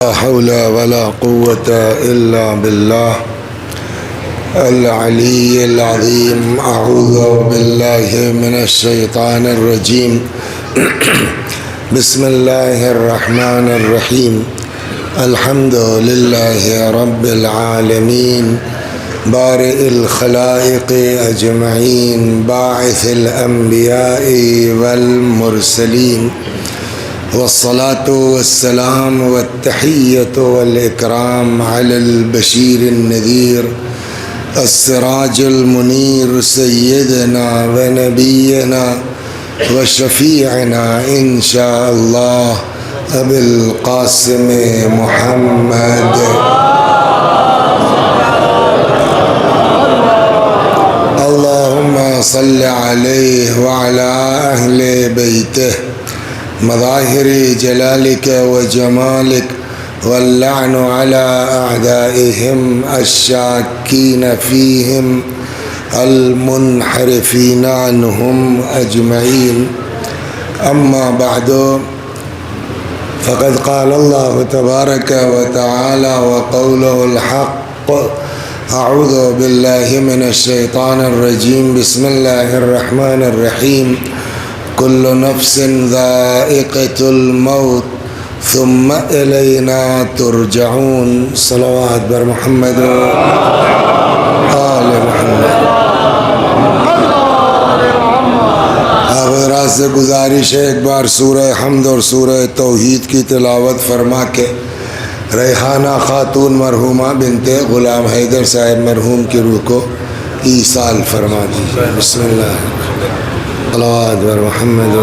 لا حول ولا قوة إلا بالله العلي العظيم. أعوذ بالله من الشيطان الرجيم. بسم الله الرحمن الرحيم. الحمد لله رب العالمين بارئ الخلائق أجمعين باعث الأنبياء والمرسلين والصلاة والسلام والتحية والإكرام على البشير النذير السراج المنير سيدنا ونبينا وشفيعنا إن شاء الله أبي القاسم محمد. اللهم صل عليه وعلى أهل بيته مظاهر جلالك وجمالك واللعن على أعدائهم الشاكين فيهم المنحرفين عنهم أجمعين. أما بعد فقد قال الله تبارك وتعالى وقوله الحق. أعوذ بالله من الشيطان الرجيم. بسم الله الرحمن الرحيم. كل نفس ذائقة الموت ثم إلينا ترجعون. صلوات بر محمد آل محمد. حضرات سے گزارش ہے ایک بار سورہ حمد اور سورہ توحید کی تلاوت فرما کے ریحانہ خاتون مرحومہ بنت غلام حیدر صاحب مرحوم کی روح کو ایصال فرما دیجیے. بسم اللہ. صلوات بر محمد.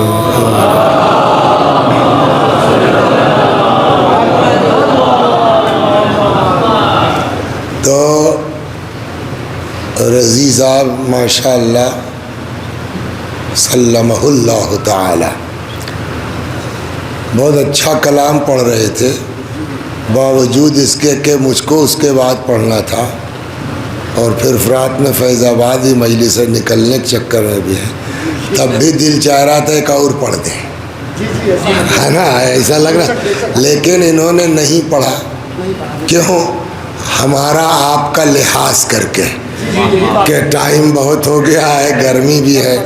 تو رضی صاحب ماشاء اللہ سلمہ اللہ تعالی بہت اچھا کلام پڑھ رہے تھے، باوجود اس کے کہ مجھ کو اس کے بعد پڑھنا تھا اور پھر فرات میں فیض آباد ہی مجلس سے نکلنے کے چکر میں بھی ہے، تب بھی دل چاہ رہا تھا ایک اور پڑھ دیں، ہے نا، ایسا لگ رہا، لیکن انہوں نے نہیں پڑھا. کیوں؟ ہمارا آپ کا لحاظ کر کے کہ ٹائم بہت ہو گیا ہے، گرمی بھی ہے،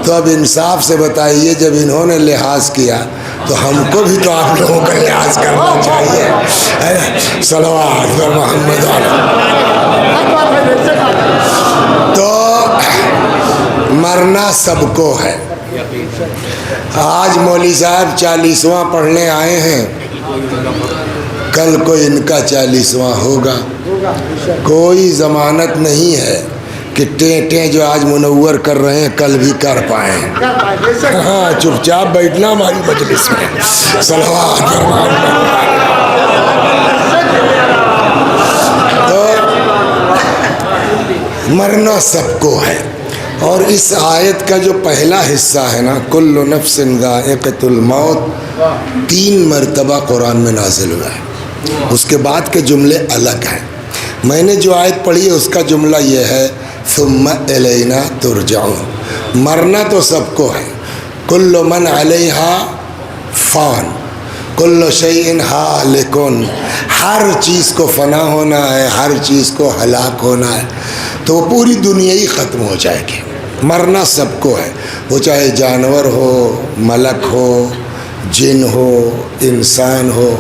تو اب انصاف سے بتائیے جب انہوں نے لحاظ کیا تو ہم کو بھی تو آپ لوگوں کا لحاظ کرنا چاہیے. صلوات بر محمد. تو مرنا سب کو ہے. آج مولوی صاحب 40واں پڑھنے آئے ہیں، کل کو ان کا 40واں ہوگا. کوئی ضمانت نہیں ہے کہ ٹیں جو آج منور کر رہے ہیں کل بھی کر پائیں. ہاں، چپ چاپ بیٹھنا ہماری مجلس میں. صلوات. تو مرنا سب کو ہے. اور اس آیت کا جو پہلا حصہ ہے نا، کل نفس ذائقۃ الموت، 3 مرتبہ قرآن میں نازل ہوا ہے. اس کے بعد کے جملے الگ ہیں. میں نے جو آیت پڑھی ہے اس کا جملہ یہ ہے ثم الینا ترجعون. مرنا تو سب کو ہے. کل من علیہا فان کل شیء ہالک. ہر چیز کو فنا ہونا ہے، ہر چیز کو ہلاک ہونا ہے، تو پوری دنیا ہی ختم ہو جائے گی. مرنا سب کو ہے، وہ چاہے جانور ہو، ملک ہو، جن ہو، انسان ہو.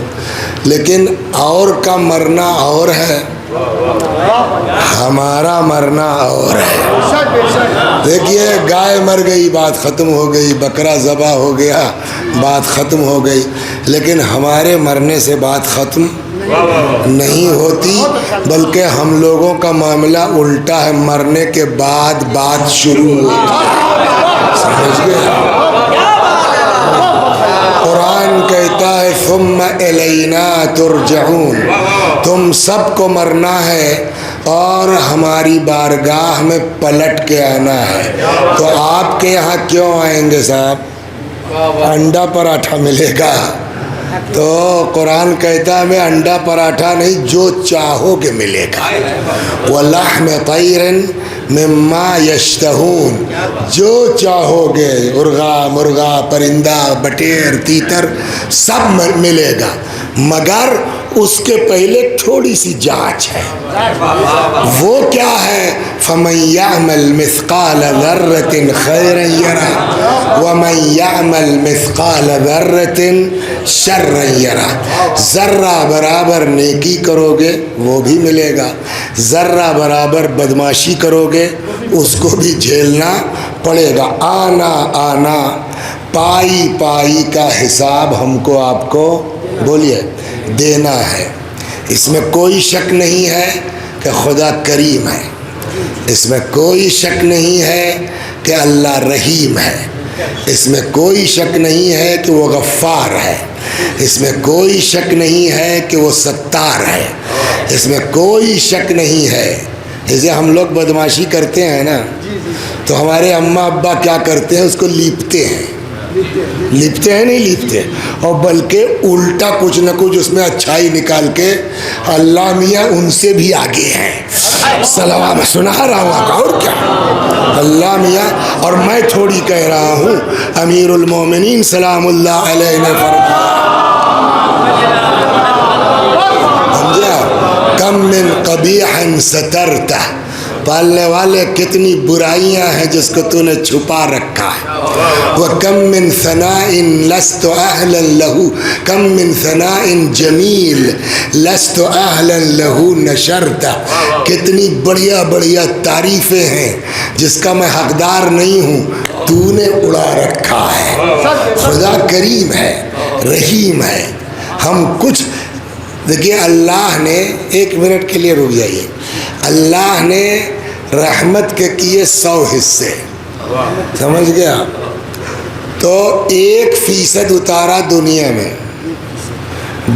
لیکن اور کا مرنا اور ہے، ہمارا مرنا اور ہے. دیکھیے، گائے مر گئی بات ختم ہو گئی، بکرا ذبح ہو گیا بات ختم ہو گئی، لیکن ہمارے مرنے سے بات ختم نہیں ہوتی، بلکہ ہم لوگوں کا معاملہ الٹا ہے، مرنے کے بعد بات شروع ہوتی ہے. سمجھ گئے؟ قرآن کہتا ہے ثم الینا ترجعون. تم سب کو مرنا ہے اور ہماری بارگاہ میں پلٹ کے آنا ہے. تو آپ کے یہاں کیوں آئیں گے صاحب؟ انڈا پراٹھا ملے گا. تو قرآن کہتا ہے میں انڈا پراٹھا نہیں، جو چاہو گے ملے گا. وَلَحْمِ طَيْرٍ مما یشتہون، جو چاہو گے، مرغا پرندہ بٹیر تیتر سب ملے گا، مگر اس کے پہلے تھوڑی سی جانچ ہے. وہ کیا ہے؟ فَمَن يَعْمَلْ مِثْقَالَ ذَرَّةٍ خَيْرًا يَرَهُ وَمَن يَعْمَلْ مِثْقَالَ ذَرَّةٍ شَرًّا يَرَهُ. ذرہ برابر نیکی کرو گے وہ بھی ملے گا، ذرہ برابر بدماشی کرو گے اس کو بھی جھیلنا پڑے گا. آنا آنا پائی پائی کا حساب ہم کو آپ کو بولیے دینا ہے. اس میں کوئی شک نہیں ہے کہ خدا کریم ہے، اس میں کوئی شک نہیں ہے کہ اللہ رحیم ہے، اس میں کوئی شک نہیں ہے کہ وہ غفار ہے، اس میں کوئی شک نہیں ہے کہ وہ ستار ہے، اس میں کوئی شک نہیں ہے. جیسے ہم لوگ بدماشی کرتے ہیں نا تو ہمارے اماں ابا کیا کرتے ہیں؟ اس کو لیپتے ہیں. لیپتے ہیں نہیں لیپتے، اور بلکہ الٹا کچھ نہ کچھ اس میں اچھائی نکال کے اللہ میاں ان سے بھی آگے ہیں. سلام سنا رہا ہوں اور کیا اللہ میاں. اور میں تھوڑی کہہ رہا ہوں، امیر المومنین سلام اللہ علیہ نے فرمایا کم من قبیح سترتہ، پالنے والے کتنی برائیاں ہیں جس کو تو نے چھپا رکھا ہے. وَكَم مِّن ثَنَاءٍ لَسْتُ أَهْلًا لَهُ كَم مِّن ثَنَاءٍ جَمِيلٍ لَسْتُ أَهْلًا لَهُ نَشَرْتَ. کتنی بڑھیا بڑھیا تعریفیں ہیں جس کا میں حقدار نہیں ہوں تو نے اڑا رکھا ہے. خدا کریم ہے، رحیم ہے. ہم کچھ دیکھیے اللہ نے، ایک منٹ کے لیے رک جائیے، اللہ نے رحمت کے کیے 100 حصے، سمجھ گیا؟ تو 1% اتارا دنیا میں،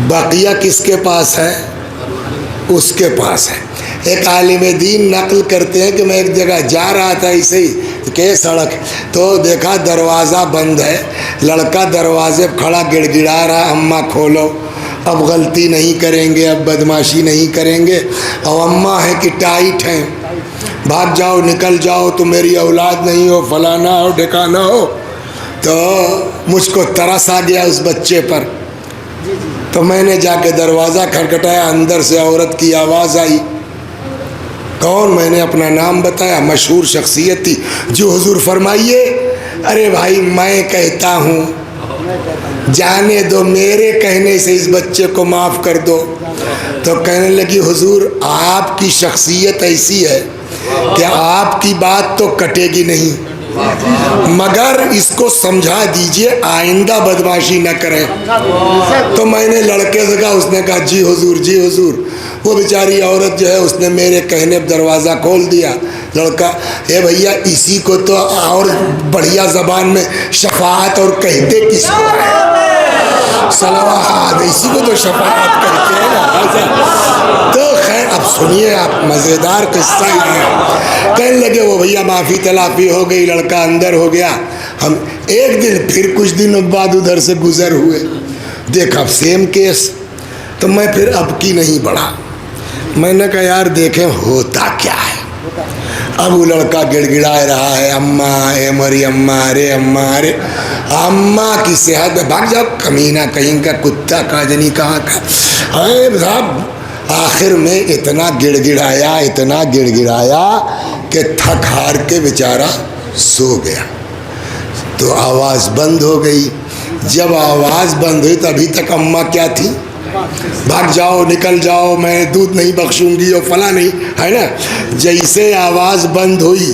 بقیہ کس کے پاس ہے؟ اس کے پاس ہے. ایک عالم دین نقل کرتے ہیں کہ میں ایک جگہ جا رہا تھا ایسے ہی کہ سڑک، تو دیکھا دروازہ بند ہے، لڑکا دروازے پہ کھڑا گڑ گڑا رہا، اماں کھولو، اب غلطی نہیں کریں گے، اب بدماشی نہیں کریں گے. اور اماں ہے کہ ٹائٹ ہیں، بھاگ جاؤ نکل جاؤ تو میری اولاد نہیں ہو، فلانا ہو ڈھکانا ہو. تو مجھ کو ترس آ گیا اس بچے پر، تو میں نے جا کے دروازہ کھٹکھٹایا، اندر سے عورت کی آواز آئی. کون؟ میں نے اپنا نام بتایا، مشہور شخصیت تھی. جو حضور فرمائیے. ارے بھائی میں کہتا ہوں جانے دو، میرے کہنے سے اس بچے کو معاف کر دو. تو کہنے لگی حضور آپ کی شخصیت ایسی ہے کہ آپ کی بات تو کٹے گی نہیں، مگر اس کو سمجھا دیجئے آئندہ بدماشی نہ کریں. تو میں نے لڑکے سے کہا، اس نے کہا جی حضور جی حضور. وہ بیچاری عورت جو ہے اس نے میرے کہنے پر دروازہ کھول دیا. لڑکا، اے بھیا اسی کو تو اور بڑھیا زبان میں شفاعت اور کہتے کس کو ہے؟ صلوات، اسی کو تو شفاعت کہتے ہیں نا. تو خیر اب سنیے آپ، مزیدار قصہ ہی ہے. کہنے لگے وہ بھیا معافی تلافی ہو گئی، لڑکا اندر ہو گیا. ہم ایک دن پھر کچھ دنوں بعد ادھر سے گزر ہوئے، دیکھا سیم کیس. تو میں پھر اب کی نہیں بڑھا، میں نے کہا یار دیکھیں ہوتا کیا ہے. اب وہ لڑکا گڑ گڑا رہا ہے، اماں اے مری اماں، ارے اماں، ارے اماں کی صحت میں بھاگ جاؤ کمینہ کہیں کا، کتا کا جنی کہاں کا. صاحب آخر میں اتنا گڑ گڑایا، اتنا گڑ گڑایا کہ تھک ہار کے بیچارہ سو گیا. تو آواز بند ہو گئی. جب آواز بند ہوئی تو ابھی تک اماں کیا تھی؟ بھاگ جاؤ نکل جاؤ، میں دودھ نہیں بخشوں گی اور فلاں نہیں، ہے نا. جیسے آواز بند ہوئی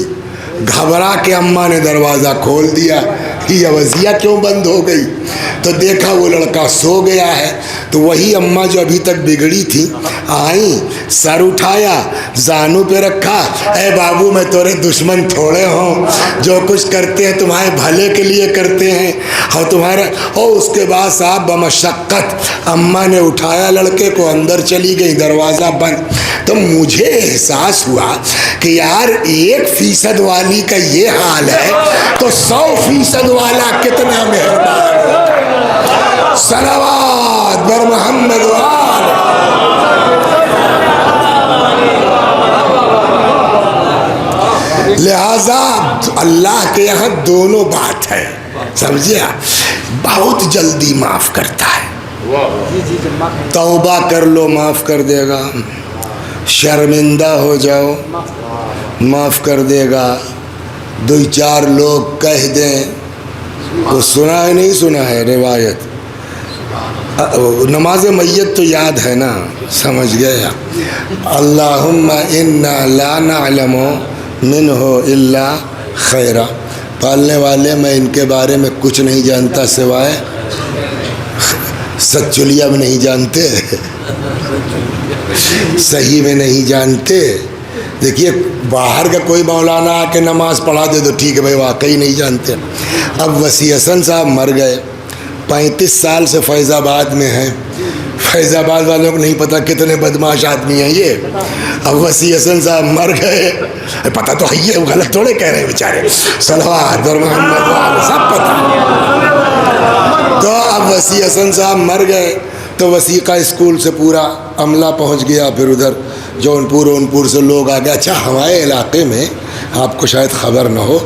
گھبرا کے اماں نے دروازہ کھول دیا. یہ وضعیہ کیوں بند ہو گئی؟ تو دیکھا وہ لڑکا سو گیا ہے. تو وہی اماں جو ابھی تک بگڑی تھی آئیں، سر اٹھایا، زانو پہ رکھا. اے بابو میں تورے دشمن تھوڑے ہوں، جو کچھ کرتے ہیں تمہارے بھلے کے لیے کرتے ہیں. اور تمہارا اور اس کے بعد صاحب بمشقت اماں نے اٹھایا لڑکے کو، اندر چلی گئی، دروازہ بند. تو مجھے احساس ہوا کہ یار 1% والی کا یہ حال ہے تو 100% والا کتنا مہربان ہے. صلوات بر محمد وآل. لہذا اللہ کے یہاں دونوں بات ہے، سمجھے آپ، بہت جلدی معاف کرتا ہے. توبہ کر لو معاف کر دے گا، شرمندہ ہو جاؤ معاف کر دے گا، دو چار لوگ کہہ دیں وہ سنا ہے نہیں سنا ہے روایت، نماز میت تو یاد ہے نا، سمجھ گیا، اللہم انا لا نعلم منہ الا خیرا، پالنے والے میں ان کے بارے میں کچھ نہیں جانتا سوائے سچولیا میں نہیں جانتے، صحیح میں نہیں جانتے۔ دیکھیے باہر کا کوئی مولانا آ کے نماز پڑھا دے تو ٹھیک ہے بھائی واقعی نہیں جانتے۔ اب وسیع حسن صاحب مر گئے، 35 سال سے فیض آباد میں ہیں، فیض آباد والوں کو نہیں پتہ کتنے بدماش آدمی ہیں یہ۔ اب وسیع حسن صاحب مر گئے، پتہ تو ہے یہ غلط تھوڑے کہہ رہے ہیں بیچارے، صلوات اور محمد وآلہ سب پتہ۔ تو اب وسیع حسن صاحب مر گئے تو وسیقہ اسکول سے پورا عملہ پہنچ گیا، پھر ادھر جونپور سے لوگ آ گئے۔ اچھا ہمارے علاقے میں آپ کو شاید خبر نہ ہو،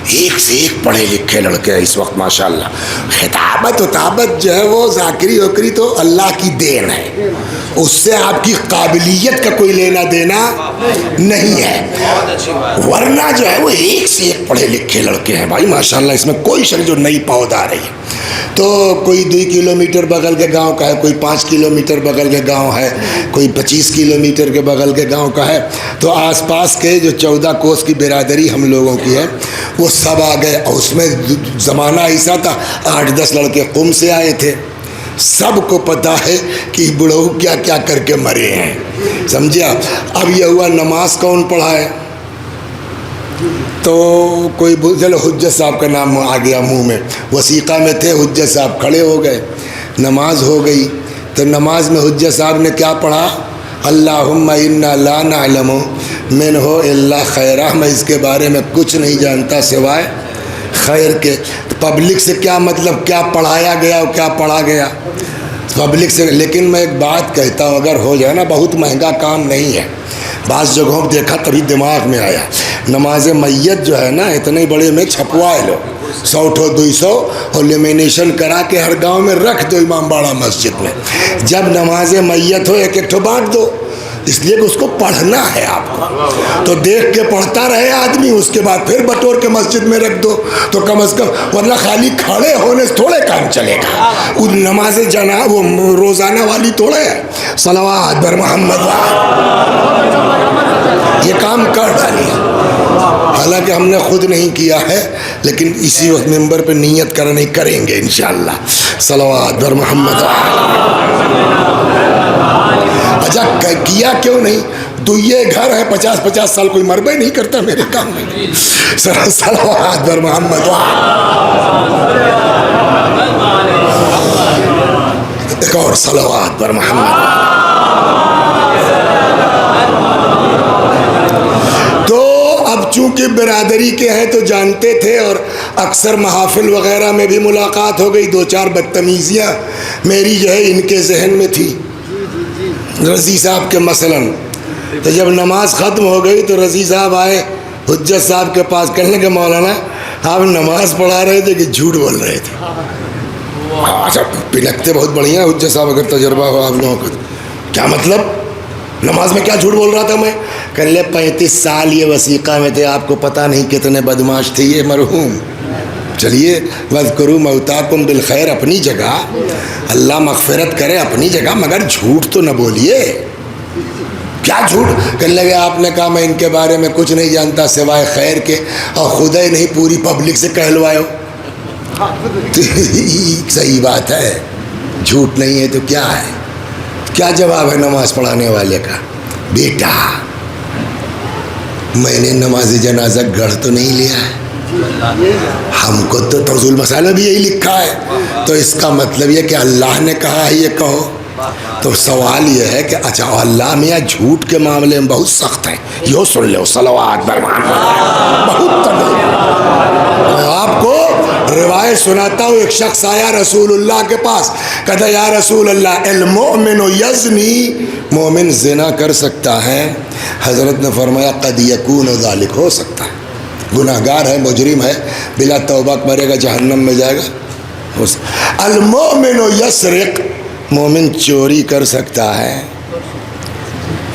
ایک سے ایک پڑھے لکھے لڑکے اس وقت ماشاءاللہ، خطابت وطابت جو ہے وہ ذاکری وکری تو اللہ کی دین ہے، اس سے آپ کی قابلیت کا کوئی لینا دینا نہیں ہے، ورنہ جو ہے وہ ایک سے ایک پڑھے لکھے لڑکے ہیں بھائی ماشاءاللہ، اس میں کوئی شک جو نئی پود آ رہی ہے۔ تو کوئی 2 کلومیٹر بغل کے گاؤں کا ہے، کوئی 5 کلومیٹر بغل کے گاؤں ہے، کوئی 25 کلومیٹر کے بغل کے گاؤں کا ہے، تو آس پاس کے جو 14 کوس کی برادری ہم لوگوں کی ہے وہ سب آ گئے، اور اس میں زمانہ ایسا تھا 8-10 لڑکے قم سے آئے تھے، سب کو پتہ ہے کہ بڑھو کیا کیا کر کے مرے ہیں، سمجھے آپ۔ اب یہ ہوا نماز کون پڑھائے، تو کوئی چلو حجت صاحب کا نام آ گیا منہ میں، وثیقہ میں تھے، حجت صاحب کھڑے ہو گئے، نماز ہو گئی، تو نماز میں حجت صاحب نے کیا پڑھا، اللہم انا لا نعلم منہ الا خیرہ، میں اس کے بارے میں کچھ نہیں جانتا سوائے خیر کے۔ پبلک سے کیا مطلب، کیا پڑھایا گیا اور کیا پڑھا گیا پبلک سے۔ لیکن میں ایک بات کہتا ہوں، اگر ہو جائے نا، بہت مہنگا کام نہیں ہے، بعض جگہوں پہ دیکھا تبھی دماغ میں آیا، نماز میت جو ہے نا اتنے بڑے میں چھپوائے لو، 100-200 اور لیمینیشن کرا کے ہر گاؤں میں رکھ دو، امام باڑہ مسجد میں، جب نماز میت ہو ایک ٹھو بانٹ دو، اس لیے کہ اس کو پڑھنا ہے آپ کو، تو دیکھ کے پڑھتا رہے آدمی، اس کے بعد پھر بٹور کے مسجد میں رکھ دو تو کم از کم، ورنہ خالی کھڑے ہونے سے تھوڑے کام چلے گا، وہ نماز جنازہ وہ روزانہ والی تھوڑے ہے، صلوات بر محمد یہ کام کر ڈالی، حالانکہ ہم نے خود نہیں کیا ہے، لیکن اسی وقت ممبر پہ نیت کرنے کریں گے انشاءاللہ، صلوات بر محمد۔ اچھا کیا کیوں نہیں، تو یہ گھر ہے 50 سال کوئی مربے نہیں کرتا میرے کام میں، صلوات بر محمد۔ ایک اور صلوات بر محمد۔ تو اب چونکہ برادری کے ہیں تو جانتے تھے، اور اکثر محافل وغیرہ میں بھی ملاقات ہو گئی، 2-4 بدتمیزیاں میری جو ہے ان کے ذہن میں تھی، رضی صاحب کے مثلاً۔ تو جب نماز ختم ہو گئی تو رضی صاحب آئے حجت صاحب کے پاس، کہنے کہ مولانا آپ نماز پڑھا رہے تھے کہ جھوٹ بول رہے تھے؟ اچھا پلکتے بہت بڑھیا حجت صاحب، اگر تجربہ ہو آپ لوگوں کا، کیا مطلب نماز میں کیا جھوٹ بول رہا تھا میں؟ کہنے لے 35 سال یہ وثیقہ میں تھے، آپ کو پتہ نہیں کتنے بدماش تھے یہ مرحوم۔ چلیے وَاذْكُرُوا مَوْتَاكُمْ بِالْخَيْرِ، اپنی جگہ اللہ مغفرت کرے اپنی جگہ، مگر جھوٹ تو نہ بولیے، کیا جھوٹ؟ کہنے لگے آپ نے کہا میں ان کے بارے میں کچھ نہیں جانتا سوائے خیر کے، اور خدا ہی نہیں پوری پبلک سے کہلوائے ہو۔ صحیح بات ہے، جھوٹ نہیں ہے تو کیا ہے؟ کیا جواب ہے نماز پڑھانے والے کا؟ بیٹا میں نے نماز جنازہ گڑھ تو نہیں لیا ہے، ہم کو تو طرز المسالہ بھی یہی لکھا ہے، تو اس کا مطلب یہ کہ اللہ نے کہا ہے یہ کہو۔ تو سوال یہ ہے کہ اچھا اللہ میاں جھوٹ کے معاملے میں بہت سخت ہیں، یہ سن لو، صلوات بر محمد، بہت تنگ۔ میں آپ کو روایت سناتا ہوں، ایک شخص آیا رسول اللہ کے پاس، کہتا یا رسول اللہ المؤمن یزنی، مومن زنا کر سکتا ہے؟ حضرت نے فرمایا قد یکون ذالک، ہو سکتا ہے، گناہگار ہے، مجرم ہے، بلا توبہ مرے گا، جہنم میں جائے گا۔ المؤمن یسرق، مومن چوری کر سکتا ہے؟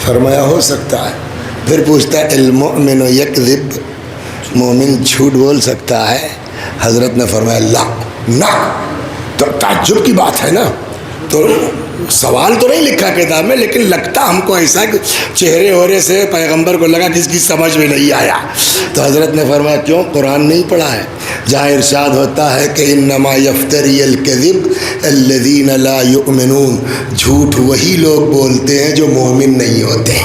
فرمایا ہو سکتا ہے۔ پھر پوچھتا ہے المؤمن یکذب، مومن جھوٹ بول سکتا ہے؟ حضرت نے فرمایا لا، نہ۔ تو تعجب کی بات ہے نا، تو سوال تو نہیں لکھا کتاب میں، لیکن لگتا ہم کو ایسا کہ چہرے ہورے سے پیغمبر کو لگا کس کی سمجھ میں نہیں آیا۔ تو حضرت نے فرمایا کیوں، قرآن نہیں پڑھا ہے جہاں ارشاد ہوتا ہے کہ انما یفتری الکذب الذین لا یؤمنون، جھوٹ وہی لوگ بولتے ہیں جو مومن نہیں ہوتے۔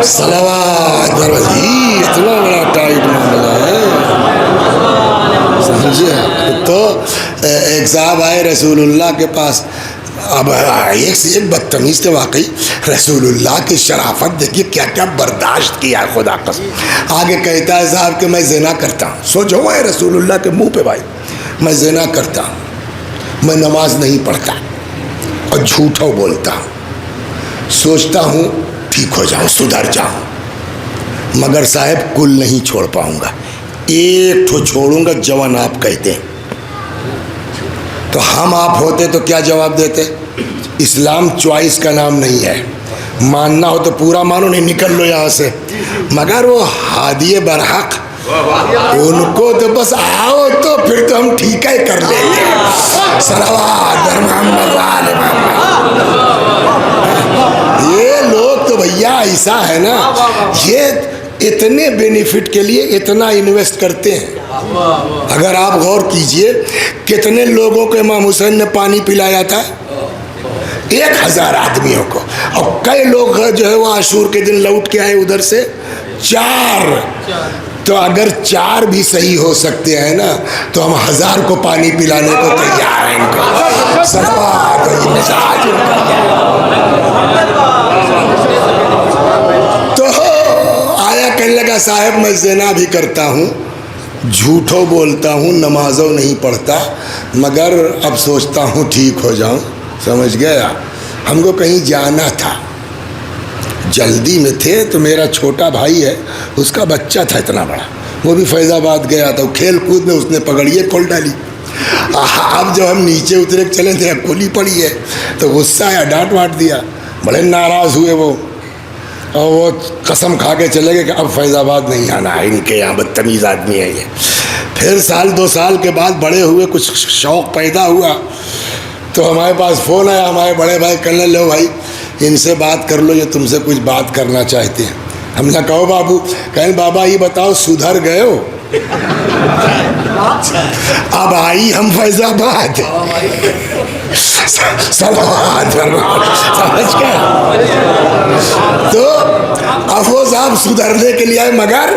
صلوات برضی، اتنا بڑا ٹائپ معاملہ ہے، سمجھے؟ تو ایک صاحب آئے رسول اللہ کے پاس، اب ایک سے ایک بدتمیز تھے واقعی، رسول اللہ کی شرافت دیکھیے کیا کیا برداشت کیا ہے خدا قسم۔ آگے کہتا ہے صاحب کہ میں زنا کرتا ہوں۔ سوچو ہے رسول اللہ کے منہ پہ بھائی، میں زنا کرتا ہوں، میں نماز نہیں پڑھتا اور جھوٹا بولتا ہوں، سوچتا ہوں ٹھیک ہو جاؤں، سدھر جاؤں، مگر صاحب کل نہیں چھوڑ پاؤں گا، ایک تو چھوڑوں گا جوان آپ کہتے ہیں۔ تو ہم آپ ہوتے تو کیا جواب دیتے؟ اسلام چوائس کا نام نہیں ہے، ماننا ہو تو پورا مانو، نہیں نکل لو یہاں سے۔ مگر وہ ہادی برحق، ان کو تو بس آؤ تو پھر تو ہم ٹھیک ہی کر لیں گے۔ صلوات بر محمد و آل محمد۔ یہ لوگ تو بھیا ایسا ہے نا، یہ اتنے بینیفٹ کے لیے اتنا انویسٹ کرتے ہیں۔ اگر آپ غور کیجئے کتنے لوگوں کو امام حسین نے پانی پلایا تھا، 1000 آدمیوں کو، اور کئی لوگ جو ہے وہ عاشور کے دن لوٹ کے آئے ادھر سے 4۔ تو اگر 4 بھی صحیح ہو سکتے ہیں نا تو ہم 1000 کو پانی پلانے کو تیار ہیں ان کو۔ صلوات و مزاج ان کا۔ تو آیا کہنے لگا صاحب میں زنا بھی کرتا ہوں، جھوٹوں بولتا ہوں، نمازوں نہیں پڑھتا، مگر اب سوچتا ہوں ٹھیک ہو جاؤں۔ سمجھ گیا؟ ہم کو کہیں جانا تھا، جلدی میں تھے، تو میرا چھوٹا بھائی ہے، اس کا بچہ تھا اتنا بڑا، وہ بھی فیض آباد گیا تھا، کھیل کود میں اس نے پکڑیے کھول ڈالی۔ اب جب ہم نیچے اترے چلے تھے اب کھولی پڑی ہے، تو غصہ آیا، ڈانٹ واٹ دیا، بڑے ناراض ہوئے وہ، اور وہ قسم کھا کے چلے گئے کہ اب فیض آباد نہیں آنا ہے، ان کے یہاں بدتمیز آدمی ہے یہ۔ پھر 1-2 سال کے بعد بڑے ہوئے، کچھ شوق پیدا ہوا، تو ہمارے پاس فون آیا، ہمارے بڑے بھائی کہنے لو بھائی ان سے بات کر لو، یہ تم سے کچھ بات کرنا چاہتے ہیں۔ ہم نے کہو بابو، کہیں بابا یہ بتاؤ سدھر گئے ہو؟ اب آئی ہم فیض آباد، سمجھ گئے؟ تو افو صاحب سدھرنے کے لیے آئے، مگر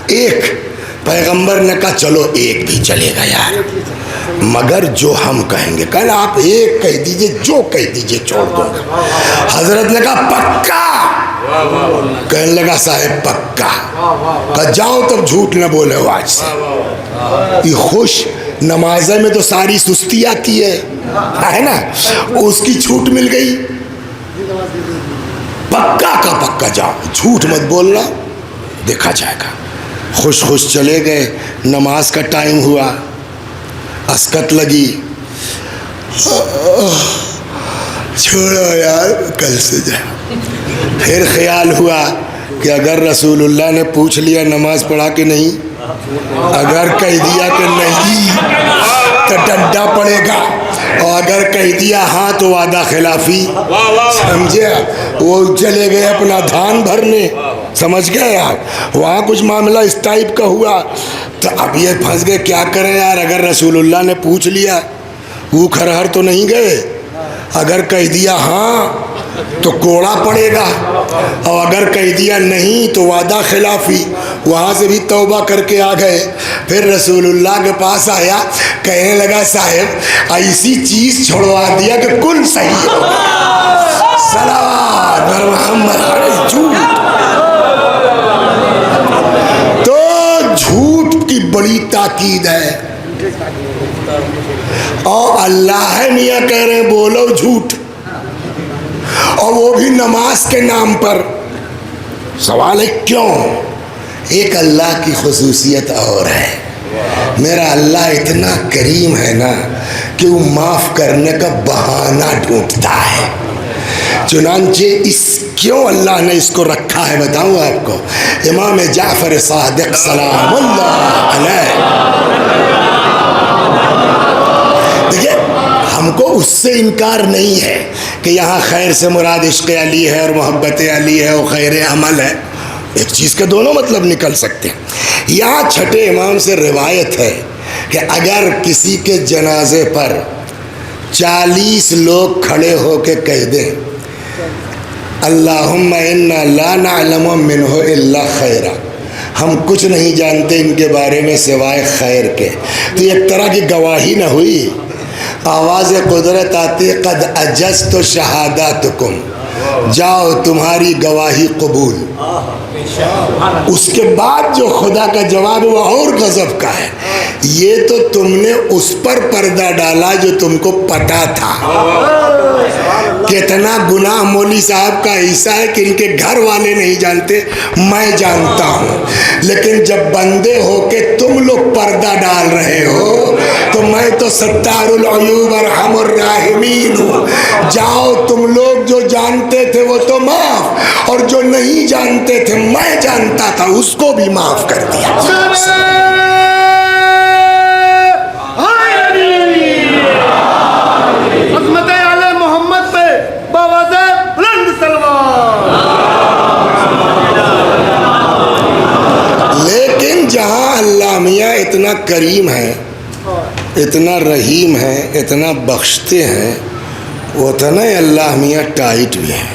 ایک پیغمبر نے کہا چلو ایک بھی چلے گا یار، مگر جو ہم کہیں گے، کل آپ ایک کہہ دیجئے، جو کہہ دیجئے چھوڑ دوں گا۔ حضرت نے کہا پکا؟ کہنے لگا صاحب پکا۔ کہا جاؤ تب جھوٹ نہ بولے ہو آج سے۔ یہ خوش نمازیں میں تو ساری سستی آتی ہے نا، اس کی چھوٹ مل گئی، پکا کا پکا جاؤ، جھوٹ مت بولنا، دیکھا جائے گا۔ خوش خوش چلے گئے، نماز کا ٹائم ہوا، اسکت لگی، چھوڑو یار کل سے جائے۔ پھر خیال ہوا کہ اگر رسول اللہ نے پوچھ لیا نماز پڑھا کہ نہیں، اگر کہہ دیا کہ نہیں تو ڈنڈا پڑے گا، اور اگر کہہ دیا ہاں تو وعدہ خلافی۔ سمجھے؟ وہ چلے گئے اپنا دھان بھرنے، سمجھ گئے آپ؟ وہاں کچھ معاملہ اس ٹائپ کا ہوا، تو اب یہ پھنس گئے کیا کریں یار، اگر رسول اللہ نے پوچھ لیا، وہ کھرہر تو نہیں گئے، اگر کہہ دیا ہاں تو کوڑا پڑے گا، اور اگر کہہ دیا نہیں تو وعدہ خلافی۔ وہاں سے بھی توبہ کر کے آ گئے۔ پھر رسول اللہ کے پاس آیا، کہنے لگا صاحب ایسی چیز چھوڑوا دیا کہ کل صحیح ہو گیا۔ صلوات بر محمد۔ جھوٹ، تو جھوٹ کی بڑی تاکید ہے، اور اللہ ہے میاں کہہ رہے ہیں بولو جھوٹ، اور وہ بھی نماز کے نام پر۔ سوال ہے کیوں؟ ایک اللہ کی خصوصیت اور ہے، میرا اللہ اتنا کریم ہے نا کہ وہ معاف کرنے کا بہانہ ڈھونڈتا ہے. چنانچہ کیوں اللہ نے اس کو رکھا ہے بتاؤں آپ کو. امام جعفر صادق سلام اللہ علیہ، دیکھیے ہم کو اس سے انکار نہیں ہے کہ یہاں خیر سے مراد عشق علی ہے اور محبت علی ہے اور خیر عمل ہے، ایک چیز کے دونوں مطلب نکل سکتے ہیں. یہاں چھٹے امام سے روایت ہے کہ اگر کسی کے جنازے پر 40 لوگ کھڑے ہو کے کہہ دیں اللہم انا لا نعلم منہ الا خیرا، ہم کچھ نہیں جانتے ان کے بارے میں سوائے خیر کے، تو ایک طرح کی گواہی نہ ہوئی. آواز قدرت آتی قد اجزت شہاداتکم، جاؤ تمہاری گواہی قبول. اس کے بعد جو خدا کا جواب وہ اور غضب کا ہے، یہ تو تم نے اس پر پردہ ڈالا جو تم کو پتا تھا. کتنا گناہ مولوی صاحب کا ایسا ہے کہ ان کے گھر والے نہیں جانتے، میں جانتا ہوں، لیکن جب بندے ہو کے تم لوگ پردہ ڈال رہے ہو تو میں تو ستار العیوب ارحم الراحمین ہوں. جاؤ تم لوگ جو جانتے تھے وہ تو معاف، اور جو نہیں جانتے تھے میں جانتا تھا اس کو بھی معاف کر دیا. لیکن جہاں اللہ میاں اتنا کریم ہے، اتنا رحیم ہے، اتنا بخشتے ہیں، اتنا اللہ میاں ٹائٹ بھی ہے.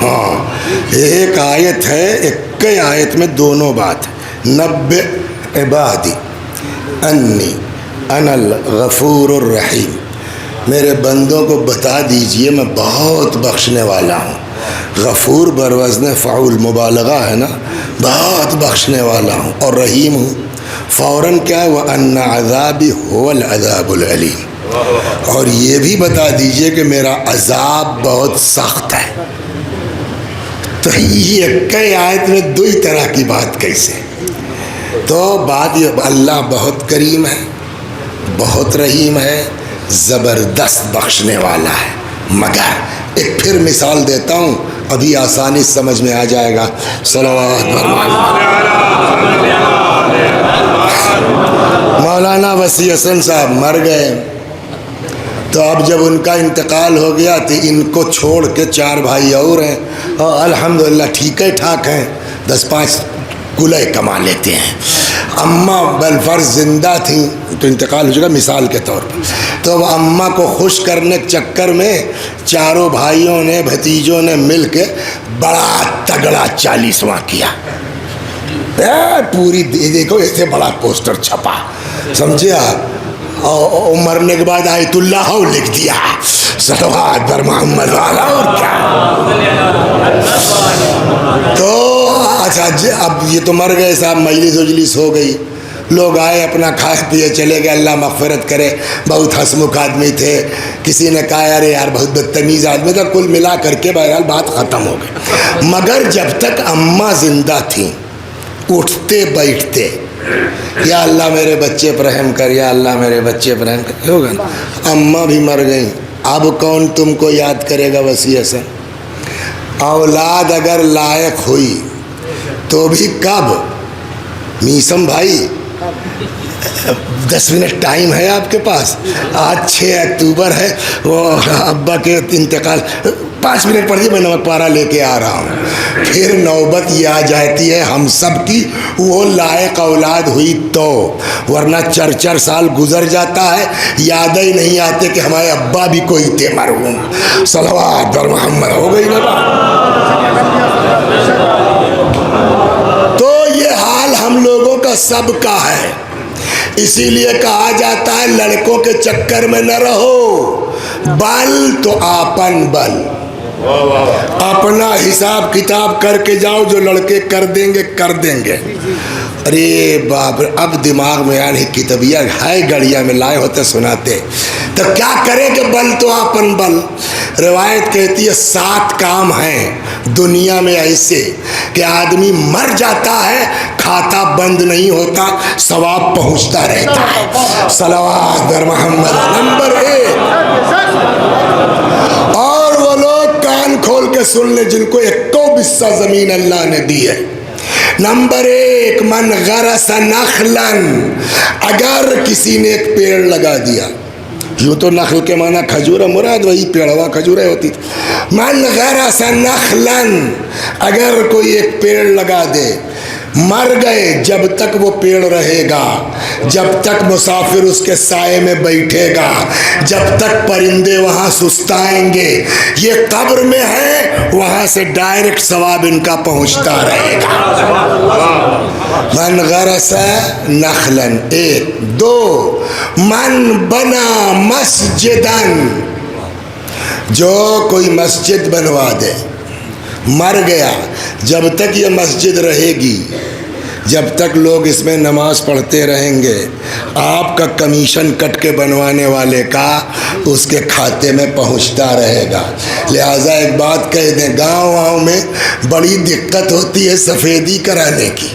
ہاں ایک آیت ہے، ایک آیت میں دونوں بات. نبئ عبادی انی انا الغفور الرحیم، میرے بندوں کو بتا دیجئے میں بہت بخشنے والا ہوں. غفور بروزن فعول مبالغہ ہے نا، بہت بخشنے والا ہوں، اور رحیم ہوں. فوراً کیا ہے وَأَنَّ عَذَابِ هُوَ الْعَذَابُ الْعَلِيمُ، اور یہ بھی بتا دیجئے کہ میرا عذاب بہت سخت ہے. تو یہ کئی آیت میں دو ہی طرح کی بات کیسے؟ تو بات یہ اللہ بہت کریم ہے، بہت رحیم ہے، زبردست بخشنے والا ہے. مگر ایک پھر مثال دیتا ہوں، ابھی آسانی سمجھ میں آ جائے گا. صلوات مولانا وسیع حسن صاحب مر گئے، تو اب جب ان کا انتقال ہو گیا تو ان کو چھوڑ کے 4 بھائی اور ہیں، اور الحمدللہ ٹھیک ٹھاک ہیں، 10-5 کلے کما لیتے ہیں. اماں بالفرض زندہ تھیں تو انتقال ہو چکا مثال کے طور پر. تو اب اماں کو خوش کرنے کے چکر میں 4 بھائیوں نے بھتیجوں نے مل کے بڑا تگڑا 40واں کیا. پوری دیکھو ایسے بڑا پوسٹر چھپا، سمجھے آپ، اور مرنے کے بعد آیت اللہ لکھ دیا، صلوات بر محمد والا، اور کیا. تو اچھا اب یہ تو مر گئے صاحب، مجلس وجلس ہو گئی، لوگ آئے اپنا کھائے پیے چلے گئے، اللہ مغفرت کرے. بہت ہنسمکھ آدمی تھے، کسی نے کہا یار یار بہت بدتمیز آدمی تھا، کل ملا کر کے بہرحال بات ختم ہو گئی. مگر جب تک اماں زندہ تھیں اٹھتے بیٹھتے یا اللہ میرے بچے پر رحم کر، یا اللہ میرے بچے پر رحم کر، ہوگا نا. اماں بھی مر گئیں، اب کون تم کو یاد کرے گا وسیع حسن؟ اولاد اگر لائق ہوئی تو بھی کب؟ میسم بھائی 10 منٹ ٹائم ہے آپ کے پاس، آج 6 اکتوبر ہے، وہ ابا کے انتقال، 5 منٹ پڑھ دیے، میں نمک پارا لے کے آ رہا ہوں. پھر نوبت یہ آ جاتی ہے ہم سب کی، وہ لائق اولاد ہوئی تو، ورنہ 4 سال گزر جاتا ہے، یاد ہی نہیں آتے کہ ہمارے ابا بھی کوئی تھے مرحوم. صلوات بر محمد. ہو گئی نا. تو یہ حال ہم لوگوں کا سب کا ہے، اسی لیے کہا جاتا ہے لڑکوں کے چکر میں نہ رہو، بل تو آپن بل، اپنا حساب کتاب کر کے جاؤ، جو لڑکے کر دیں گے کر دیں گے. ارے باپ رے، اب دماغ میں یعنی کتابیہ ہے گڑیا میں لائے ہوتے سناتے، تو کیا کرے کہ بل تو آپن بل۔ روایت کہتی ہے 7 کام ہیں دنیا میں ایسے کہ آدمی مر جاتا ہے، کھاتا بند نہیں ہوتا، ثواب پہنچتا رہتا ہے۔ صلوات بر محمد۔ نمبر 1، اور وہ لوگ کان کھول کے سن لے جن کو 1 بسہ زمین اللہ نے دی ہے۔ نمبر 1، من غرس نخلا، اگر کسی نے ایک پیڑ لگا دیا، یوں تو نخل کے معنی کھجورہ مراد وہی پیڑوا کھجورہ ہوتی تھی۔ من غرس نخلا، اگر کوئی ایک پیڑ لگا دے، مر گئے، جب تک وہ پیڑ رہے گا، جب تک مسافر اس کے سائے میں بیٹھے گا، جب تک پرندے وہاں سستائیں گے، یہ قبر میں ہے، وہاں سے ڈائریکٹ ثواب ان کا پہنچتا رہے گا۔ من غرس نخلا، 1۔ 2، من بنا مسجدن، جو کوئی مسجد بنوا دے، مر گیا، جب تک یہ مسجد رہے گی، جب تک لوگ اس میں نماز پڑھتے رہیں گے، آپ کا کمیشن کٹ کے بنوانے والے کا اس کے کھاتے میں پہنچتا رہے گا۔ لہٰذا ایک بات کہہ دیں، گاؤں میں بڑی دقت ہوتی ہے سفیدی کرانے کی۔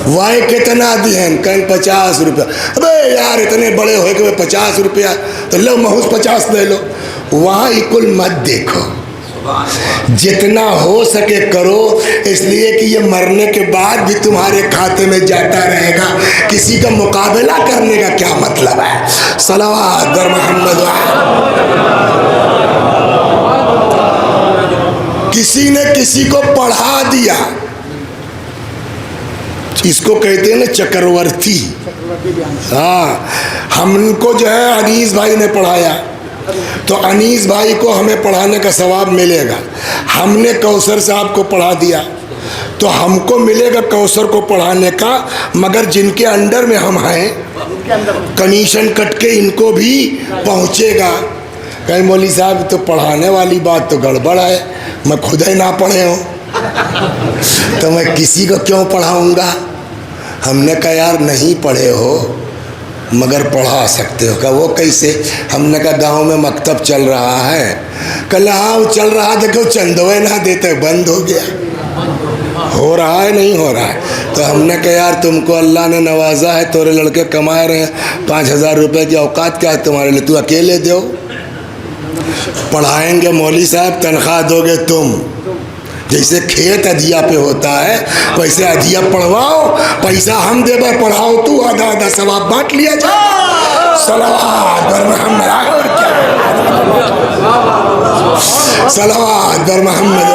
وائے کتنا دیں؟ کہیں 50 روپیہ۔ ابے یار اتنے بڑے ہوئے کہ 50 روپیہ تو لو محض 50 دے لو۔ وہاں اکل مت دیکھو، جتنا ہو سکے کرو، اس لیے کہ یہ مرنے کے بعد بھی تمہارے کھاتے میں جاتا رہے گا، کسی کا مقابلہ کرنے کا کیا مطلب ہے؟ صلوات بر محمد۔ کسی نے کسی کو پڑھا دیا، اس کو کہتے ہیں نا چکرورتی۔ ہاں، ہم کو جو ہے انیس بھائی نے پڑھایا، تو انیس بھائی کو ہمیں پڑھانے کا ثواب ملے گا۔ ہم نے کوثر صاحب کو پڑھا دیا تو ہم کو ملے گا کوثر کو پڑھانے کا، مگر جن کے انڈر میں ہم ہیں کمیشن کٹ کے ان کو بھی پہنچے گا۔ کہیں مولوی صاحب تو پڑھانے والی بات تو گڑبڑ ہے، میں خود ہی نہ پڑھے ہوں تو میں کسی کو کیوں پڑھاؤں گا؟ ہم نے کہا یار نہیں پڑھے ہو مگر پڑھا سکتے ہو۔ کہا وہ کیسے؟ ہم نے کہا گاؤں میں مکتب چل رہا ہے۔ کہا ہاں چل رہا، دیکھو چندوے نہ دیتے، بند ہو گیا۔ ہو رہا ہے نہیں ہو رہا ہے؟ تو ہم نے کہا یار تم کو اللہ نے نوازا ہے، تورے لڑکے کمائے رہے ہیں، 5000 روپے کی اوقات کیا ہے تمہارے لیے، تو اکیلے دو، پڑھائیں گے مولوی صاحب، تنخواہ دو گے تم۔ جیسے کھیت عدیہ پہ ہوتا ہے ویسے عدیہ پڑھواؤ، پیسہ ہم دے بے، پڑھاؤ تو، آدھا آدھا ثواب بانٹ لیا جائے۔ صلوات بر محمد۔ اور کیا؟ صلوات بر محمد۔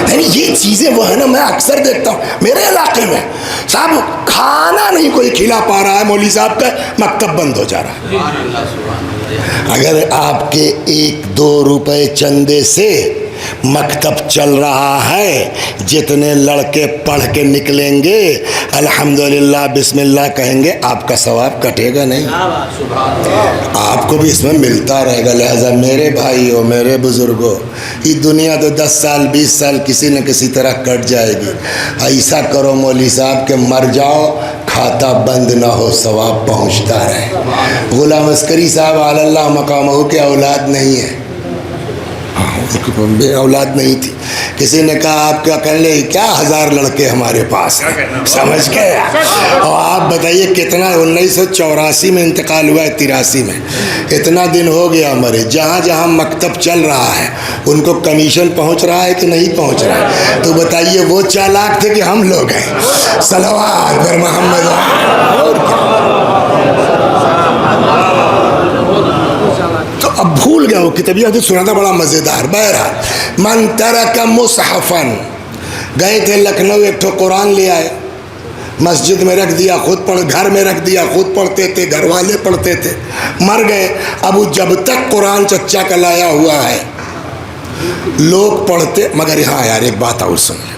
یعنی یہ چیزیں وہ ہے نا، میں اکثر دیکھتا ہوں میرے علاقے میں، صاحب کھانا نہیں کوئی کھلا پا رہا ہے، مولوی صاحب کا مکتب بند ہو جا رہا ہے۔ اگر آپ کے 1-2 روپے چندے سے مکتب چل رہا ہے، جتنے لڑکے پڑھ کے نکلیں گے الحمدللہ بسم اللہ کہیں گے، آپ کا ثواب کٹے گا نہیں، آپ کو بھی اس میں ملتا رہے گا۔ لہذا میرے بھائیوں، میرے بزرگوں، یہ دنیا تو 10 سال 20 سال کسی نہ کسی طرح کٹ جائے گی۔ ایسا کرو مولوی صاحب کہ مر جاؤ، کھاتا بند نہ ہو، ثواب پہنچتا رہے۔ غلام عسکری صاحب علی اللہ مقامہ کے اولاد نہیں ہے، اولاد نہیں تھی، کسی نے کہا آپ کیا کہنے لگے، کیا 1000 لڑکے ہمارے پاس ہیں، سمجھ گئے؟ اور آپ بتائیے کتنا 1984 میں انتقال ہوا ہے، 83 میں، اتنا دن ہو گیا مرے۔ جہاں جہاں مکتب چل رہا ہے ان کو کمیشن پہنچ رہا ہے کہ نہیں پہنچ رہا ہے؟ تو بتائیے وہ چالاک تھے کہ ہم لوگ ہیں؟ صلوات بر محمد۔ اور تو اب بھول گیا وہ کتابی حدیث سناتا بڑا مزیدار۔ بہرحال من ترک مصحفن، گئے تھے لکھنؤ، ایک تو قرآن لے آئے، مسجد میں رکھ دیا، خود پڑھ، گھر میں رکھ دیا، خود پڑھتے تھے، گھر والے پڑھتے تھے، مر گئے۔ اب وہ جب تک قرآن چچا کا لایا ہوا ہے لوگ پڑھتے، مگر یہاں یار ایک بات اور سن لیں،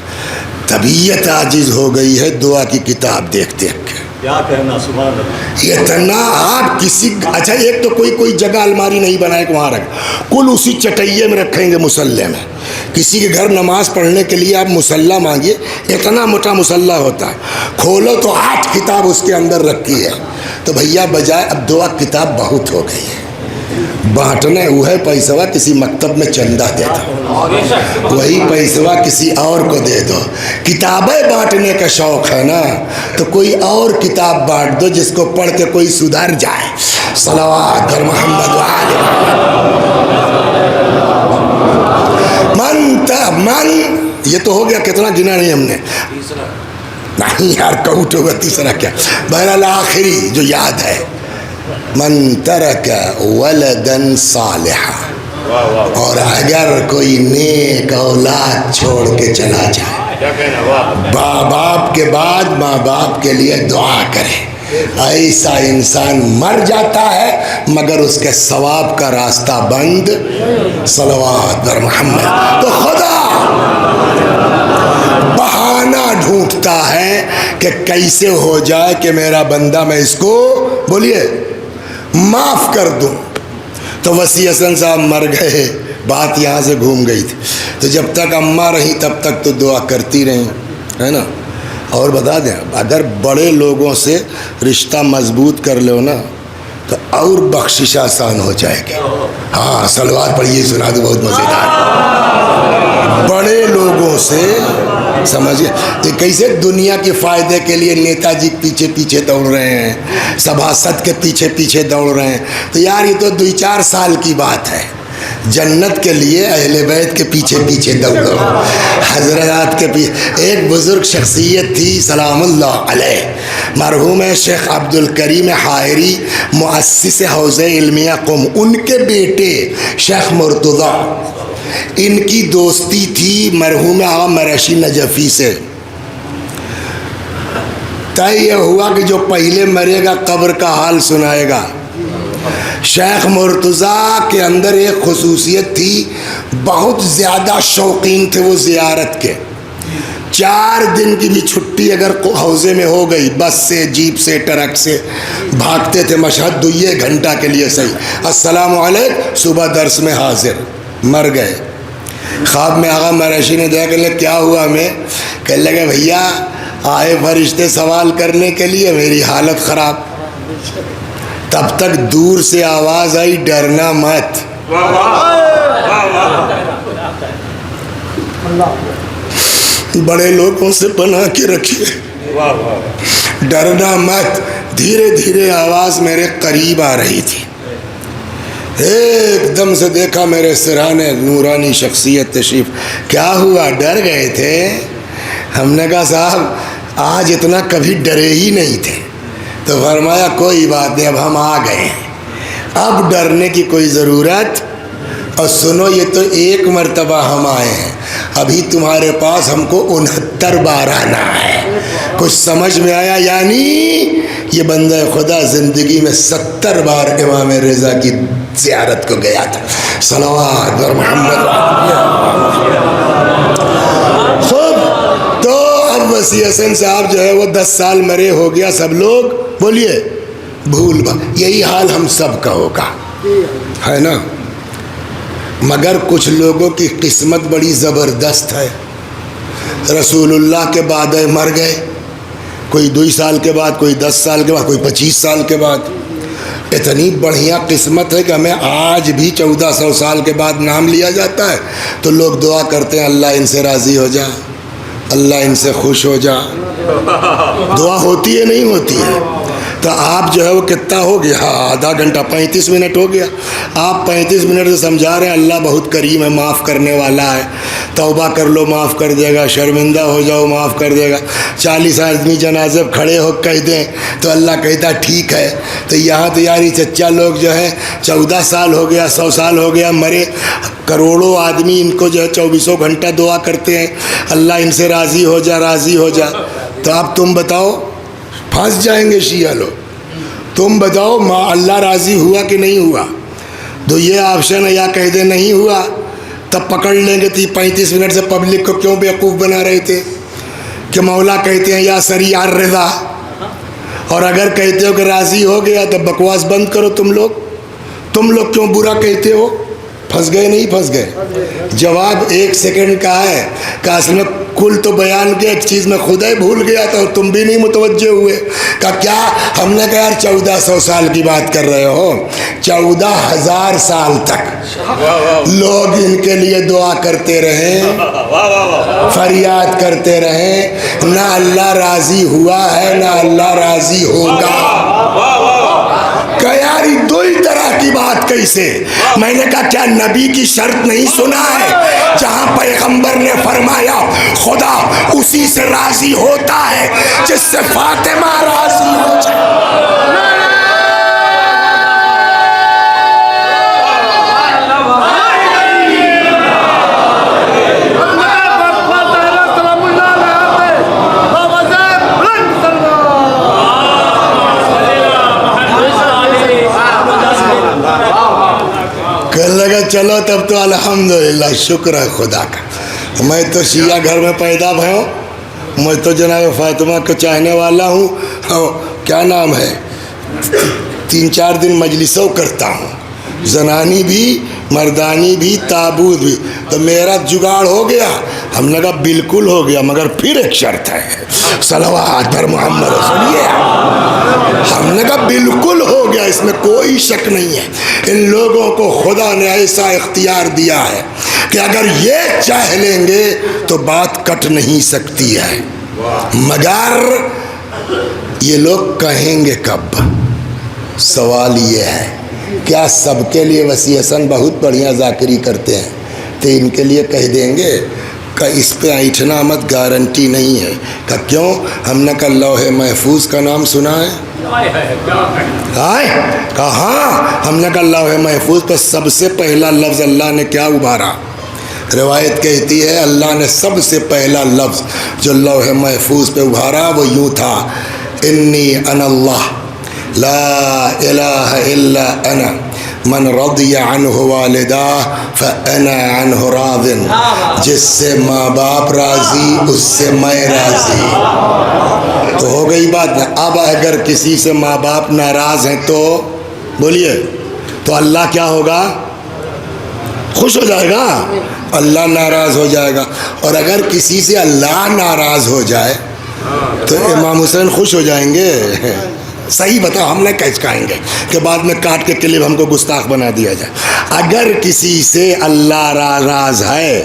طبیعت عاجز ہو گئی ہے دعا کی کتاب دیکھ دیکھ کے۔ کیا کہنا، سبحان اللہ. اتنا آپ کسی اچھا ایک تو کوئی جگہ الماری نہیں بنائے کہ وہاں رکھ، کل اسی چٹائیے میں رکھیں گے مصلے میں. کسی کے گھر نماز پڑھنے کے لیے آپ مصلی مانگیے، اتنا موٹا مصلی ہوتا ہے، کھولو تو 8 کتاب اس کے اندر رکھی ہے. تو بھیا بجائے اب 2 کتاب بہت ہو گئی ہے، بانٹنے وہ ہے پیسوا کسی مکتب میں چندہ دے دو، وہی پیسوا کسی اور کو دے دو. کتابیں بانٹنے کا شوق ہے نا تو کوئی اور کتاب بانٹ دو جس کو پڑھ کے کوئی سدھر جائے. صلوات اور محمد وآلہ من یہ تو ہو گیا، کتنا گنا نہیں ہم نے، نہیں یار کاؤنٹ ہوگا تیسرا کیا. بہرحال آخری جو یاد ہے، من ترک ولدا صالحا، اور اگر کوئی نیک اولاد چھوڑ کے چلا جائے، ماں باپ کے بعد ماں باپ کے لیے دعا کرے. ایسا انسان مر جاتا ہے مگر اس کے ثواب کا راستہ بند. صلوات بر محمد. تو خدا بہانہ ڈھونڈتا ہے کہ کیسے ہو جائے کہ میرا بندہ میں اس کو بولیے معاف کر دوں. تو وسیع حسن صاحب مر گئے، بات یہاں سے گھوم گئی تھی. تو جب تک اماں رہی تب تک تو دعا کرتی رہی ہے نا. اور بتا دیں اگر بڑے لوگوں سے رشتہ مضبوط کر لو نا تو اور بخشش آسان ہو جائے گی. ہاں صلوات پڑھیے، سنا دو بہت مزیدار. بڑے لوگوں سے سمجھئے تو کیسے دنیا کے فائدے کے لیے نیتا جی پیچھے پیچھے دوڑ رہے ہیں، سبھاسد کے پیچھے پیچھے دوڑ رہے ہیں. تو یار یہ تو 2-4 سال کی بات ہے. جنت کے لیے اہل بیت کے پیچھے پیچھے دوڑو، حضرات کے پیچھے. ایک بزرگ شخصیت تھی سلام اللہ علیہ، مرحوم شیخ عبد الکریم حائری، مؤسس حوزہ علمیہ قم. ان کے بیٹے شیخ مرتضی، ان کی دوستی تھی مرحوم آقا مرشی نجفی سے. طے یہ ہوا کہ جو پہلے مرے گا قبر کا حال سنائے گا. شیخ مرتضیٰ کے اندر ایک خصوصیت تھی، بہت زیادہ شوقین تھے وہ زیارت کے. 4 دن کی بھی چھٹی اگر حوضے میں ہو گئی، بس سے، جیپ سے، ٹرک سے بھاگتے تھے مشہد 2 گھنٹہ کے لیے. صحیح السلام علیکم، صبح درس میں حاضر. مر گئے. خواب میں آقا مرشی نے دیکھا کہ کیا ہوا ہمیں؟ کہنے لگے بھیا آئے فرشتے سوال کرنے کے لیے، میری حالت خراب. تب تک دور سے آواز آئی ڈرنا مت. بڑے لوگوں سے بنا کے رکھیے، ڈرنا مت. دھیرے دھیرے آواز میرے قریب آ رہی تھی. ایک دم سے دیکھا میرے سرحانے نورانی شخصیت تشریف. کیا ہوا؟ ڈر گئے تھے؟ ہم نے کہا صاحب آج اتنا کبھی ڈرے ہی نہیں تھے. تو فرمایا کوئی بات نہیں، اب ہم آ گئے، اب ڈرنے کی کوئی ضرورت. اور سنو یہ تو 1 مرتبہ ہم آئے ہیں، ابھی تمہارے پاس ہم کو 69 بار آنا ہے. کچھ سمجھ میں آیا؟ یعنی یہ بندہ خدا زندگی میں 70 بار امام رضا کی زیارت کو گیا تھا. صلوات اور محمد. خوب. تو اب وسیع حسن صاحب جو ہے وہ 10 سال مرے، ہو گیا سب لوگ بولیے بھول با. یہی حال ہم سب کا ہوگا ہے نا. مگر کچھ لوگوں کی قسمت بڑی زبردست ہے. رسول اللہ کے بعد مر گئے، کوئی 2 سال کے بعد، کوئی 10 سال کے بعد، کوئی 25 سال کے بعد. اتنی بڑھیا قسمت ہے کہ ہمیں آج بھی 1400 سال کے بعد نام لیا جاتا ہے تو لوگ دعا کرتے ہیں اللہ ان سے راضی ہو جا، اللہ ان سے خوش ہو جا. دعا ہوتی ہے نہیں ہوتی ہے؟ تو آپ جو ہے وہ کتنا ہو گیا؟ آدھا گھنٹہ 35 منٹ ہو گیا. آپ 35 منٹ سے سمجھا رہے ہیں اللہ بہت کریم ہے، معاف کرنے والا ہے، توبہ کر لو معاف کر دے گا، شرمندہ ہو جاؤ معاف کر دے گا. 40 آدمی جنازے کھڑے ہو کہہ دیں تو اللہ کہتا ٹھیک ہے. تو یہاں تو یار چچا لوگ جو ہے 14 سال ہو گیا، 100 سال ہو گیا مرے، کروڑوں آدمی ان کو جو ہے 24 گھنٹہ دعا کرتے ہیں اللہ ان سے راضی ہو جا، راضی ہو جا. تو اب تم بتاؤ، پھنس جائیں گے شیعہ لوگ. تم بتاؤ اللہ راضی ہوا کہ نہیں ہوا؟ تو یہ آپشن ہے، یا کہہ دے نہیں ہوا تب پکڑ لیں گے. تو 35 منٹ سے پبلک کو کیوں بیوقوف بنا رہے تھے کہ مولا کہتے ہیں یا سریع الرضا، اور اگر کہتے ہو کہ راضی ہو گیا تو بکواس بند کرو. تم لوگ کیوں برا کہتے ہو؟ پھنس گئے نہیں پھنس گئے؟ جواب 1 سیکنڈ کا ہے کہ اصل میں کل تو بیان کیا، ایک چیز میں خدا ہی بھول گیا تھا اور تم بھی نہیں متوجہ ہوئے. کہ کیا؟ ہم نے کہا یار 1400 سال کی بات کر رہے ہو، 14,000 سال تک لوگ ان کے لیے دعا کرتے رہے، فریاد کرتے رہے، نہ اللہ راضی ہوا ہے نہ اللہ راضی ہوگا. کہ یار دو ہی طرح کی بات کیسے؟ میں نے کہا کیا نبی کی شرط نہیں سنا ہے جہاں پیغمبر نے فرمایا خدا اسی سے راضی ہوتا ہے جس سے فاطمہ راضی ہو جائے. لگا چلو تب تو الحمدللہ شکر ہے خدا کا. میں تو شیعہ گھر میں پیدا بھائی ہوں، میں تو جناب فاطمہ کو چاہنے والا ہوں. کیا نام ہے، 3-4 دن مجلسوں کرتا ہوں، زنانی بھی مردانی بھی تابوت بھی. تو میرا جگاڑ ہو گیا. ہم نے کہا بالکل ہو گیا، مگر پھر ایک شرط ہے، صلوات پر محمد رسول. ہم نے کہا بالکل ہو گیا، اس میں کوئی شک نہیں ہے. ان لوگوں کو خدا نے ایسا اختیار دیا ہے کہ اگر یہ چاہ لیں گے تو بات کٹ نہیں سکتی ہے. مگر یہ لوگ کہیں گے کب؟ سوال یہ ہے کیا سب کے لیے وسیع حسن بہت بڑھیا ذاکری کرتے ہیں تو ان کے لیے کہہ دیں گے کہ اس پہ ایٹھنا مت، گارنٹی نہیں ہے. کہ کیوں؟ ہم نے کہا لوح محفوظ کا نام سنا ہے؟ کہاں؟ ہم نے کہا لوح محفوظ پہ سب سے پہلا لفظ اللہ نے کیا ابھارا؟ روایت کہتی ہے اللہ نے سب سے پہلا لفظ جو لوح محفوظ پہ ابھارا وہ یوں تھا، انی انا اللہ لا الہ الا انا من رضی عنہ والدہ فانا عنہ راض. جس سے ماں باپ راضی اس سے میں راضی. تو ہو گئی بات نا. اب اگر کسی سے ماں باپ ناراض ہیں تو بولیے تو اللہ کیا ہوگا؟ خوش ہو جائے گا. اللہ ناراض ہو جائے گا. اور اگر کسی سے اللہ ناراض ہو جائے تو امام حسین خوش ہو جائیں گے. صحیح بتاؤ، ہم نہیں کہہ کہیں گے کہ بعد میں کاٹ کے کلپ ہم کو گستاخ بنا دیا جائے. اگر کسی سے اللہ ناراض ہے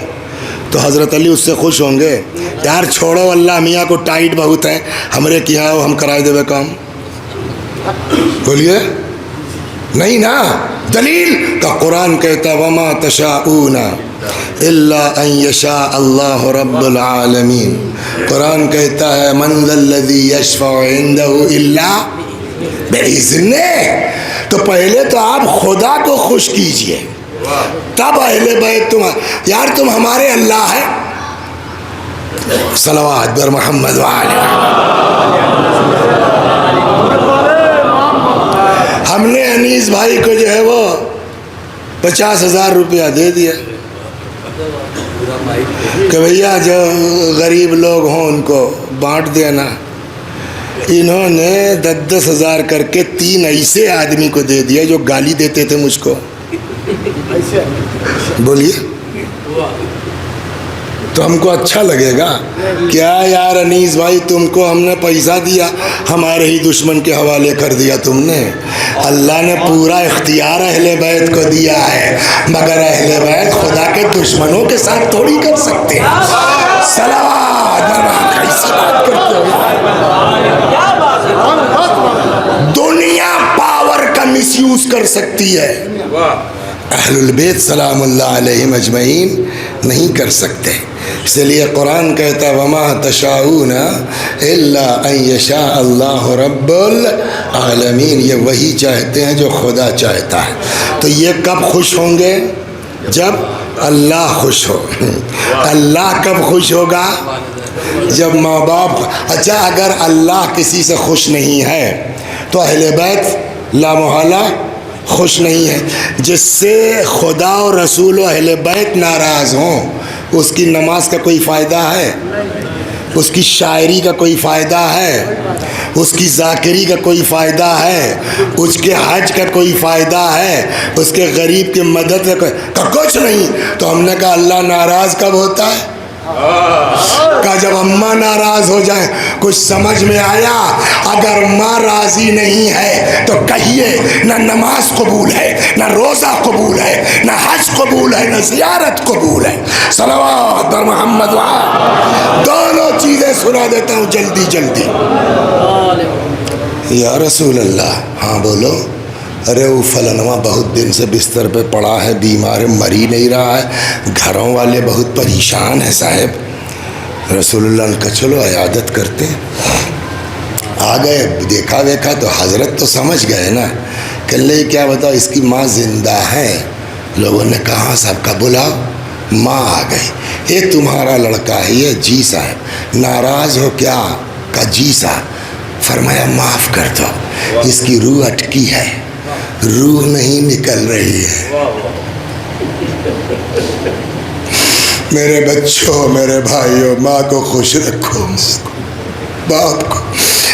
تو حضرت علی اس سے خوش ہوں گے. یار چھوڑو اللہ میاں کو ٹائٹ بہت ہیں، ہمارے کیا ہو ہم کرائے دے کام. بولیے نہیں نا. دلیل کا قرآن کہتا وما تشاءون الا ان یشاء اللہ رب العالمین. قرآن کہتا ہے من ذا الذی یشفع عنده الا بإذنہ. تو پہلے تو آپ خدا کو خوش کیجئے تب اہل بیت تم. یار تم ہمارے اللہ ہیں. صلوات بر محمد وعلی. ہم نے انیس بھائی کو جو ہے وہ 50,000 روپیہ دے دیا کہ بھیا جو غریب لوگ ہوں ان کو بانٹ دینا. انہوں نے 10,000 کر کے 3 ایسے آدمی کو دے دیا جو گالی دیتے تھے مجھ کو. بولیے تو ہم کو اچھا لگے گا کیا؟ یار انیس بھائی تم کو ہم نے پیسہ دیا، ہمارے ہی دشمن کے حوالے کر دیا تم نے. اللہ نے پورا اختیار اہل بیت کو دیا ہے، مگر اہل بیت خدا کے دشمنوں کے ساتھ تھوڑی کر سکتے ہیں. صلوات کیسی بات کرتے ہو. دنیا پاور کا مس یوز کر سکتی ہے، اہل البیت سلام اللہ علیہم اجمعین نہیں کر سکتے. اس لیے قرآن کہتا ہے وما تشاءون الا ان یشاء اللہ رب العالمین. یہ وہی چاہتے ہیں جو خدا چاہتا ہے. تو یہ کب خوش ہوں گے؟ جب اللہ خوش ہو. اللہ کب خوش ہوگا؟ جب ماں باپ. اچھا اگر اللہ کسی سے خوش نہیں ہے تو اہل بیت لا محالہ خوش نہیں ہے. جس سے خدا و رسول و اہل بیت ناراض ہوں اس کی نماز کا کوئی فائدہ ہے؟ اس کی شاعری کا کوئی فائدہ ہے؟ اس کی ذاکری کا کوئی فائدہ ہے؟ اس کے حج کا کوئی فائدہ ہے؟ اس کے غریب کی مدد کا کچھ نہیں. تو ہم نے کہا اللہ ناراض کب ہوتا ہے؟ کہ جب اماں ناراض ہو جائیں. کچھ سمجھ میں آیا؟ اگر ماں راضی نہیں ہے تو کہیے نہ نماز قبول ہے، نہ روزہ قبول ہے، نہ حج قبول ہے، نہ زیارت قبول ہے. صلوات بر محمد دونوں چیزیں سنا دیتا ہوں جلدی جلدی. یا رسول اللہ. ہاں بولو. ارے وہ فلنوا بہت دن سے بستر پہ پڑا ہے، بیمار ہے، مر ہی نہیں رہا ہے، گھروں والے بہت پریشان ہیں صاحب. رسول اللہ نے کہا چلو عیادت کرتے ہیں. آ گئے، دیکھا ویکھا تو حضرت تو سمجھ گئے نا. کہ لے کیا بتاؤ اس کی ماں زندہ ہے. لوگوں نے کہا صاحب کا بلاؤ. ماں آ گئی. یہ تمہارا لڑکا ہے. یہ جی صاحب. ناراض ہو کیا؟ کہا جی صاحب. فرمایا معاف کر دو، اس کی روح اٹکی ہے، روح نہیں نکل رہی ہے. میرے بچوں، میرے بھائیوں، ماں کو خوش رکھو، باپ کو.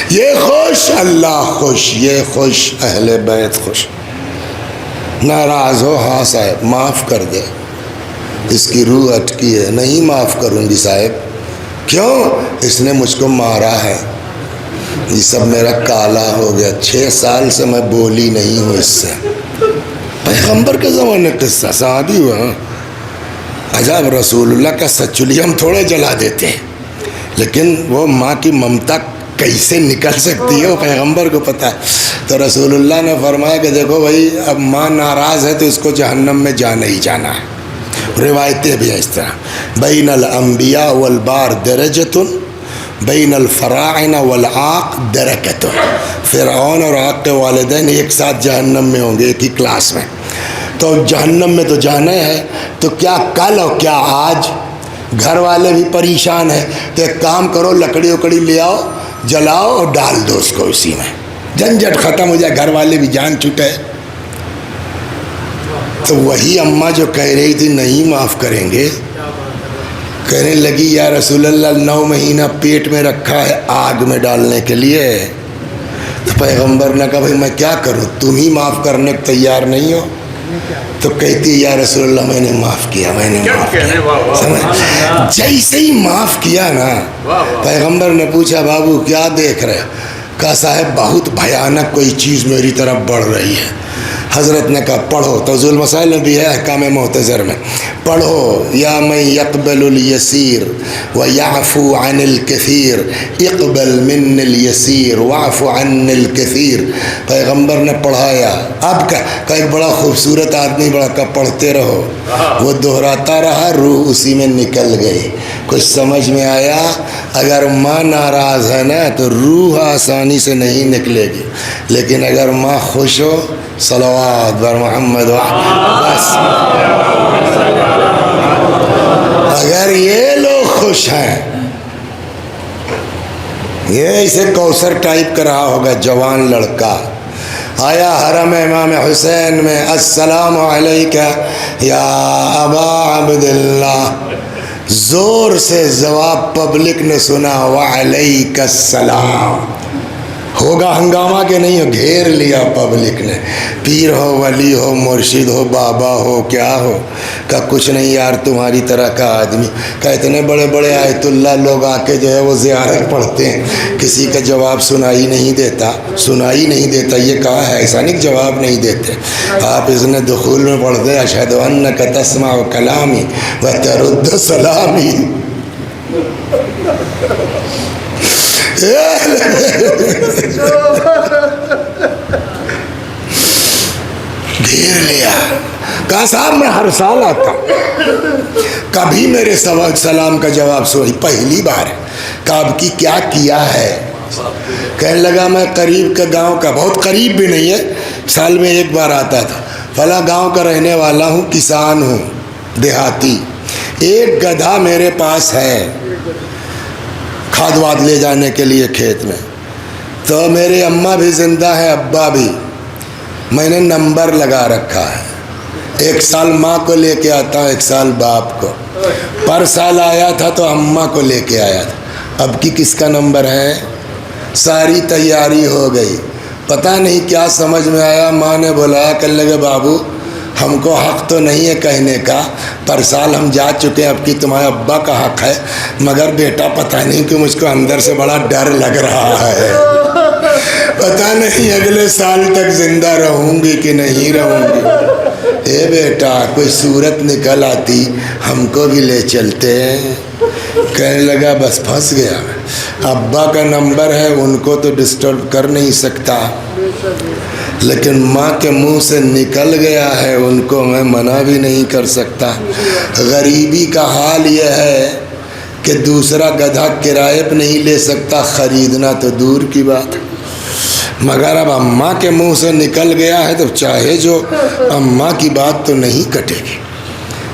یہ خوش، اللہ خوش، یہ خوش، اہل بیت خوش. ناراض ہو؟ ہاں صاحب معاف کر دے، اس کی روح اٹکی ہے. نہیں معاف کروں گی صاحب. کیوں؟ اس نے مجھ کو مارا ہے، یہ سب میرا کالا ہو گیا. 6 سال سے میں بولی نہیں ہوں اس سے. پیغمبر کے زمانے قصہ، صحابی ہوا. عجب، رسول اللہ کا سچولی ہم تھوڑے جلا دیتے ہیں، لیکن وہ ماں کی ممتا کیسے نکل سکتی ہے وہ پیغمبر کو پتہ ہے. تو رسول اللہ نے فرمایا کہ دیکھو بھائی، اب ماں ناراض ہے تو اس کو جہنم میں جانا ہی جانا ہے. روایتیں بھی ہیں اس طرح. بین الانبیاء والبار درجۃ بین الفراعنہ والعاق درکۃ. فرعون اور عاق کے والدین ایک ساتھ جہنم میں ہوں گے، ایک ہی کلاس میں. تو جہنم میں تو جانا ہے. تو کیا کل اور کیا آج؟ گھر والے بھی پریشان ہیں. تو ایک کام کرو، لکڑی اکڑی لے آؤ، جلاؤ اور ڈال دو اس کو اسی میں، جھنجھٹ ختم ہو جائے، گھر والے بھی جان چھوٹے. تو وہی اماں جو کہہ رہی تھی نہیں معاف کریں گے، کہنے لگی یا رسول اللہ 9 مہینہ پیٹ میں رکھا ہے آگ میں ڈالنے کے لیے. تو پیغمبر نے کہا بھائی میں کیا کروں، تم ہی معاف کرنے کو تیار نہیں ہو. تو کہتی یا رسول اللہ میں نے معاف کیا، میں نے معاف کیا. سمجھ؟ جیسے ہی معاف کیا نا، پیغمبر نے پوچھا بابو کیا دیکھ رہے؟ کہا صاحب بہت بھیانک کوئی چیز میری طرف بڑھ رہی ہے. حضرت نے کہا پڑھو. توضیح المسائل میں بھی ہے، احکام معتذر میں پڑھو. یا من یقبل الیسیر ویعفو عن الکثیر اقبل من الیسیر واعف عن الکثیر. پیغمبر نے پڑھایا. اب کا ایک بڑا خوبصورت آدمی بڑا کا پڑھتے رہو، وہ دہراتا رہا، روح اسی میں نکل گئی. کچھ سمجھ میں آیا؟ اگر ماں ناراض ہے نا تو روح آسانی سے نہیں نکلے گی، لیکن اگر ماں خوش ہو، صلوات بر محمد بس. اگر یہ لوگ خوش ہیں، یہ اسے کوثر ٹائپ کر رہا ہوگا جوان لڑکا، آیا حرم امام حسین میں السلام علیکہ یا ابا عبداللہ، زور سے جواب پبلک نے سنا وعلیک السلام. ہوگا ہنگامہ کہ نہیں ہو؟ گھیر لیا پبلک نے. پیر ہو، ولی ہو، مرشد ہو، بابا ہو، کیا ہو. کہ کچھ نہیں یار تمہاری طرح کا آدمی. کہ اتنے بڑے بڑے آیت اللہ لوگ آ کے جو ہے وہ زیارت پڑھتے ہیں، کسی کا جواب سنائی نہیں دیتا، سنائی نہیں دیتا. یہ کہا ہے ایسا نہیں جواب نہیں دیتے. آپ اس نے دخول میں پڑھتے اشہد انک تسمع کلامی و ترد سلامی. گھیر لیا. کہا صاحب میں ہر سال آتا ہوں، کبھی میرے سلام کا جواب سنی، پہلی بار ہے. کہا اب کی کیا کیا ہے؟ کہنے لگا میں قریب کے گاؤں کا، بہت قریب بھی نہیں ہے، سال میں ایک بار آتا تھا، فلاں گاؤں کا رہنے والا ہوں، کسان ہوں، دیہاتی. ایک گدھا میرے پاس ہے کھاد واد لے جانے کے لیے کھیت میں. تو میری اماں بھی زندہ ہے، ابا بھی. میں نے نمبر لگا رکھا ہے، 1 سال ماں کو لے کے آتا ہوں، 1 سال باپ کو. پر سال آیا تھا تو اماں کو لے کے آیا تھا. اب کی کس کا نمبر ہے؟ ساری تیاری ہو گئی، پتہ نہیں کیا سمجھ میں آیا، ماں نے بلایا، کہنے لگے بابو ہم کو حق تو نہیں ہے کہنے کا، پر سال ہم جا چکے ہیں، اب کی تمہارے ابا کا حق ہے، مگر بیٹا پتہ نہیں کہ مجھ کو اندر سے بڑا ڈر لگ رہا ہے، پتہ نہیں اگلے سال تک زندہ رہوں گی کہ نہیں رہوں گی، اے بیٹا کوئی صورت نکل آتی ہم کو بھی لے چلتے ہیں۔ کہنے لگا بس پھنس گیا، ابا کا نمبر ہے، ان کو تو ڈسٹرب کر نہیں سکتا، لیکن ماں کے منہ سے نکل گیا ہے، ان کو میں منع بھی نہیں کر سکتا۔ غریبی کا حال یہ ہے کہ دوسرا گدھا کرائے پہ نہیں لے سکتا، خریدنا تو دور کی بات ہے، مگر اب اماں کے منہ سے نکل گیا ہے تو چاہے جو اماں کی بات تو نہیں کٹے گی۔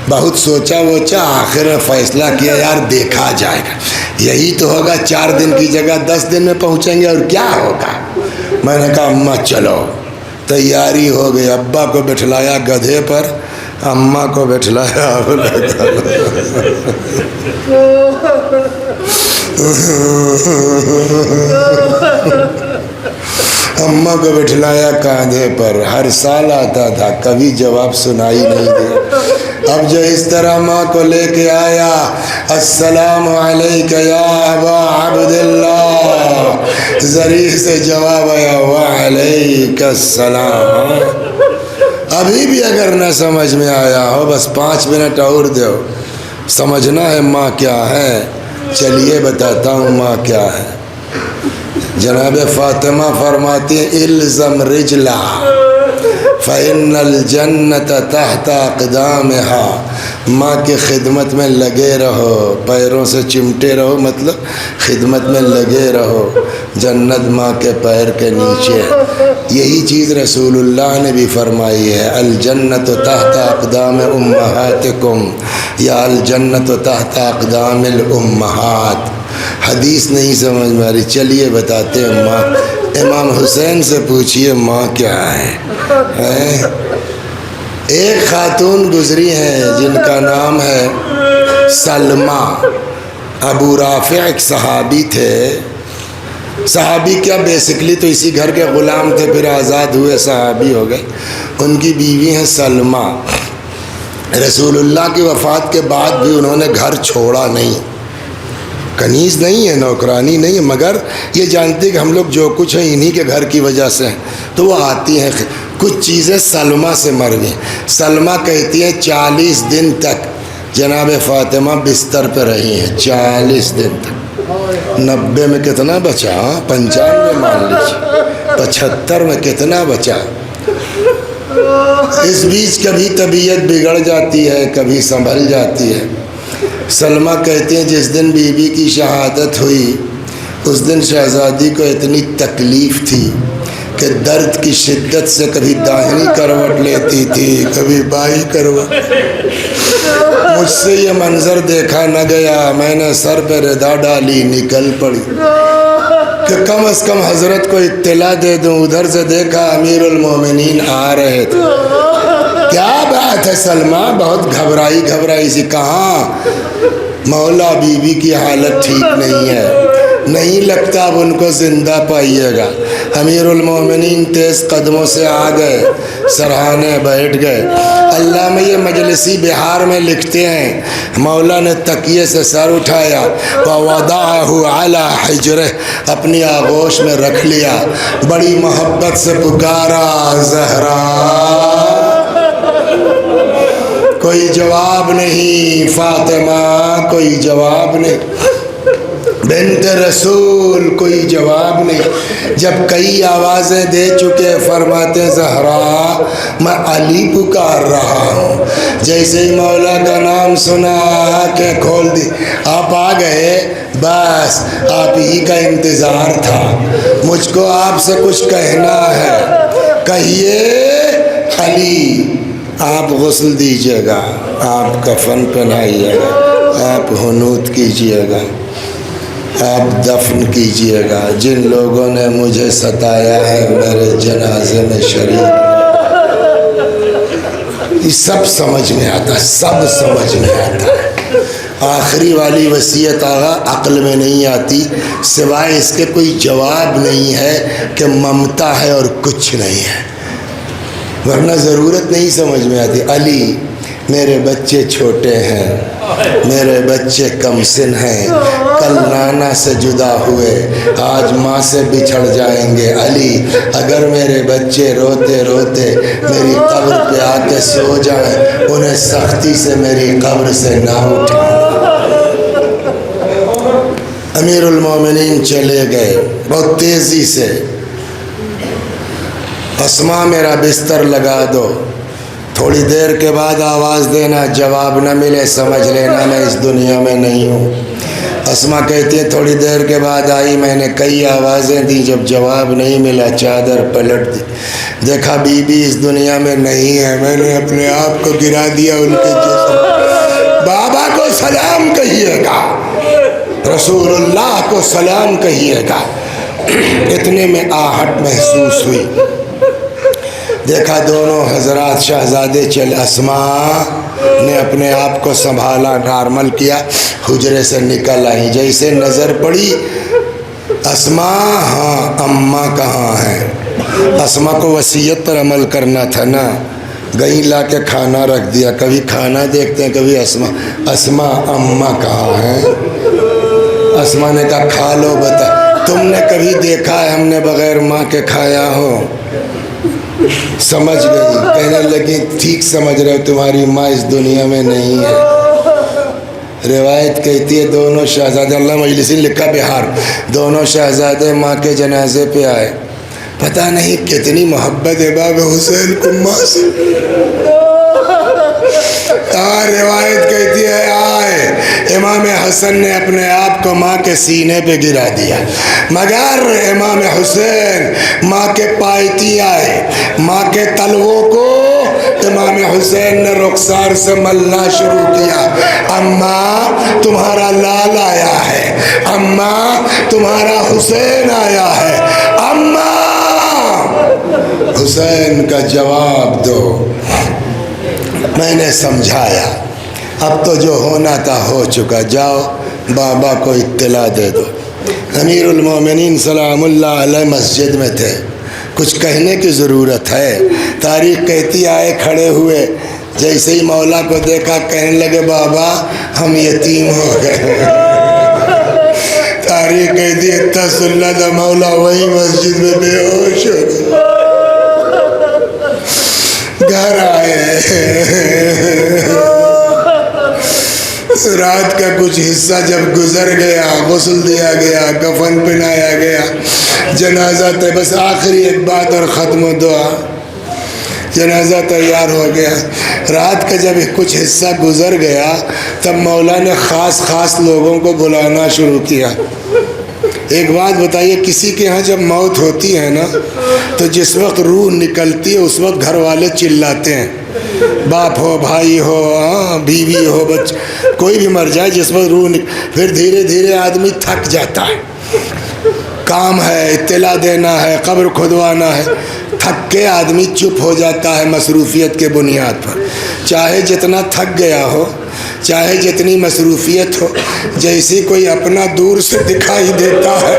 بہت سوچا ووچا، آخر میں فیصلہ کیا یار دیکھا جائے گا، یہی تو ہوگا، 4 دن کی جگہ 10 دن میں پہنچیں گے اور کیا ہوگا۔ میں نے کہا اماں چلو، تیاری ہو گئی، ابا کو بٹھلایا گدھے پر، اماں کو بٹھلایا اماں کو بٹھلایا کاندھے پر، ہر سال آتا تھا، کبھی جواب سنائی نہیں دیا۔ اب جو اس طرح ماں کو لے کے آیا، السلام علیک یا ابا عبداللہ، ذریعہ سے جواب آیا وعلیک السلام۔ ابھی بھی اگر نہ سمجھ میں آیا ہو، بس 5 منٹ اور دو، سمجھنا ہے ماں کیا ہے۔ چلیے بتاتا ہوں ماں کیا ہے۔ جناب فاطمہ فرماتی ہیں الزم رجلا فإن الجنت تحت اقدامها، ماں کی خدمت میں لگے رہو، پیروں سے چمٹے رہو، مطلب خدمت میں لگے رہو، جنت ماں کے پیر کے نیچے۔ یہی چیز رسول اللہ نے بھی فرمائی ہے، الجنت تحت اقدام امہاتکم یا الجنت تحت اقدام الامہات۔ حدیث نہیں سمجھ میں آ رہی، چلیے بتاتے ہیں ماں۔ امام حسین سے پوچھئے ماں کیا ہے۔ ایک خاتون گزری ہیں جن کا نام ہے سلمہ، ابو رافع ایک صحابی تھے، صحابی کیا بیسکلی تو اسی گھر کے غلام تھے، پھر آزاد ہوئے صحابی ہو گئے۔ ان کی بیوی ہیں سلمہ، رسول اللہ کی وفات کے بعد بھی انہوں نے گھر چھوڑا نہیں، کنیز نہیں ہے، نوکرانی نہیں ہے، مگر یہ جانتے کہ ہم لوگ جو کچھ ہیں انہی کے گھر کی وجہ سے ہیں، تو وہ آتی ہیں۔ کچھ چیزیں سلمہ سے مر گئیں۔ سلمہ کہتی ہے 40 دن تک جناب فاطمہ بستر پہ رہی ہیں، 40 دن تک۔ 90 میں کتنا بچا، 95 مان لیجیے، 75 میں کتنا بچا۔ اس بیچ کبھی طبیعت بگڑ جاتی ہے، کبھی سنبھل جاتی ہے۔ سلمہ کہتے ہیں جس دن بی بی کی شہادت ہوئی، اس دن شہزادی کو اتنی تکلیف تھی کہ درد کی شدت سے کبھی داہنی کروٹ لیتی تھی، کبھی بائیں کروٹ۔ مجھ سے یہ منظر دیکھا نہ گیا، میں نے سر پہ ردا ڈالی، نکل پڑی کہ کم از کم حضرت کو اطلاع دے دوں۔ ادھر سے دیکھا امیر المومنین آ رہے تھے۔ کیا بات ہے سلمہ، بہت گھبرائی سی، کہاں؟ مولا بی بی کی حالت ٹھیک نہیں ہے، نہیں لگتا اب ان کو زندہ پائیے گا۔ امیر المومنین تیز قدموں سے آ گئے، سرہانے بیٹھ گئے۔ علامہ یہ مجلسی بہار میں لکھتے ہیں، مولا نے تکیے سے سر اٹھایا، وَوَضَعَهُ عَلَى حِجْرِهِ، اپنی آغوش میں رکھ لیا، بڑی محبت سے پکارا زہرا۔ کوئی جواب نہیں، فاطمہ کوئی جواب نہیں، بنت رسول کوئی جواب نہیں۔ جب کئی آوازیں دے چکے، فرماتے زہرا میں علی پکار رہا ہوں۔ جیسے ہی مولا کا نام سنا، آنکھیں کھول دی، آپ آ گئے، بس آپ ہی کا انتظار تھا، مجھ کو آپ سے کچھ کہنا ہے، کہیے۔ علی آپ غسل دیجیے گا، آپ کفن پہنائیے گا، آپ حنوط کیجیے گا، آپ دفن کیجیے گا، جن لوگوں نے مجھے ستایا ہے میرے جنازے میں شریک۔ یہ سب سمجھ میں آتا ہے، سب سمجھ میں آتا ہے۔ آخری والی وصیت آغا عقل میں نہیں آتی، سوائے اس کے کوئی جواب نہیں ہے کہ ممتا ہے اور کچھ نہیں ہے، ورنہ ضرورت نہیں سمجھ میں آتی۔ علی میرے بچے چھوٹے ہیں، میرے بچے کم سن ہیں، کل نانا سے جدا ہوئے، آج ماں سے بچھڑ جائیں گے۔ علی اگر میرے بچے روتے روتے میری قبر پہ آ کے سو جائیں، انہیں سختی سے میری قبر سے نہ اٹھائیں۔ امیر المومنین چلے گئے بہت تیزی سے۔ اسما میرا بستر لگا دو، تھوڑی دیر کے بعد آواز دینا، جواب نہ ملے سمجھ لینا میں اس دنیا میں نہیں ہوں۔ اسما کہتی ہے تھوڑی دیر کے بعد آئی، میں نے کئی آوازیں دی، جب جواب نہیں ملا چادر پلٹ دی، دیکھا بی بی اس دنیا میں نہیں ہے، میں نے اپنے آپ کو گرا دیا ان کے جسم۔ بابا کو سلام کہیے گا، رسول اللہ کو سلام کہیے گا۔ اتنے میں آہٹ محسوس ہوئی، دیکھا دونوں حضرات شہزادے چل، اسما نے اپنے آپ کو سنبھالا، نارمل کیا، حجرے سے نکل آئی۔ جیسے نظر پڑی اسما، ہاں اماں کہاں ہیں؟ اسما کو وصیت پر عمل کرنا تھا نا، گئی لا کے کھانا رکھ دیا، کبھی کھانا دیکھتے ہیں کبھی اسما۔ اسما اماں کہاں ہیں؟ اسما نے کہا کھا لو، بتا تم نے کبھی دیکھا ہے ہم نے بغیر ماں کے کھایا ہو؟ سمجھ گئی، کہنے لگی ٹھیک سمجھ رہے ہو، تمہاری ماں اس دنیا میں نہیں ہے۔ روایت کہتی ہے دونوں شہزادے، اللہ مجلسی لکھا بہار، دونوں شہزادے ماں کے جنازے پہ آئے، پتہ نہیں کتنی محبت ہے باب حسین کو ماں سے۔ روایت کہتی ہے آئے امام حسن نے اپنے آپ کو ماں کے سینے پہ گرا دیا، مگر امام حسین ماں کے پائتی آئے، ماں کے تلووں کو امام حسین نے رخسار سے ملنا شروع کیا۔ اماں تمہارا لال آیا ہے، اماں تمہارا حسین آیا ہے، اماں حسین کا جواب دو۔ میں نے سمجھایا اب تو جو ہونا تھا ہو چکا، جاؤ بابا کو اطلاع دے دو۔ امیر المومنین سلام اللہ علیہ مسجد میں تھے، کچھ کہنے کی ضرورت ہے؟ تاریخ کہتی آئے کھڑے ہوئے، جیسے ہی مولا کو دیکھا کہنے لگے بابا ہم یتیم ہو گئے۔ تاریخ کہتی ہے تسلط مولا وہی مسجد میں بے ہوش ہو گئے۔ گھر آئے، رات کا کچھ حصہ جب گزر گیا، غسل دیا گیا، کفن پہنایا گیا، جنازہ تھا، بس آخری ایک بات اور ختم دعا، جنازہ تیار ہو گیا۔ رات کا جب کچھ حصہ گزر گیا تب مولا نے خاص خاص لوگوں کو بلانا شروع کیا۔ ایک بات بتائیے، کسی کے ہاں جب موت ہوتی ہے نا تو جس وقت روح نکلتی ہے اس وقت گھر والے چلاتے ہیں، باپ ہو، بھائی ہو، بیوی ہو، بچہ، کوئی بھی مر جائے، جس وقت روح پھر دھیرے دھیرے آدمی تھک جاتا ہے، کام ہے، اطلاع دینا ہے، قبر کھدوانا ہے، تھک کے آدمی چپ ہو جاتا ہے مصروفیت کے بنیاد پر۔ چاہے جتنا تھک گیا ہو، چاہے جتنی مصروفیت ہو، جیسی کوئی اپنا دور سے دکھائی دیتا ہے،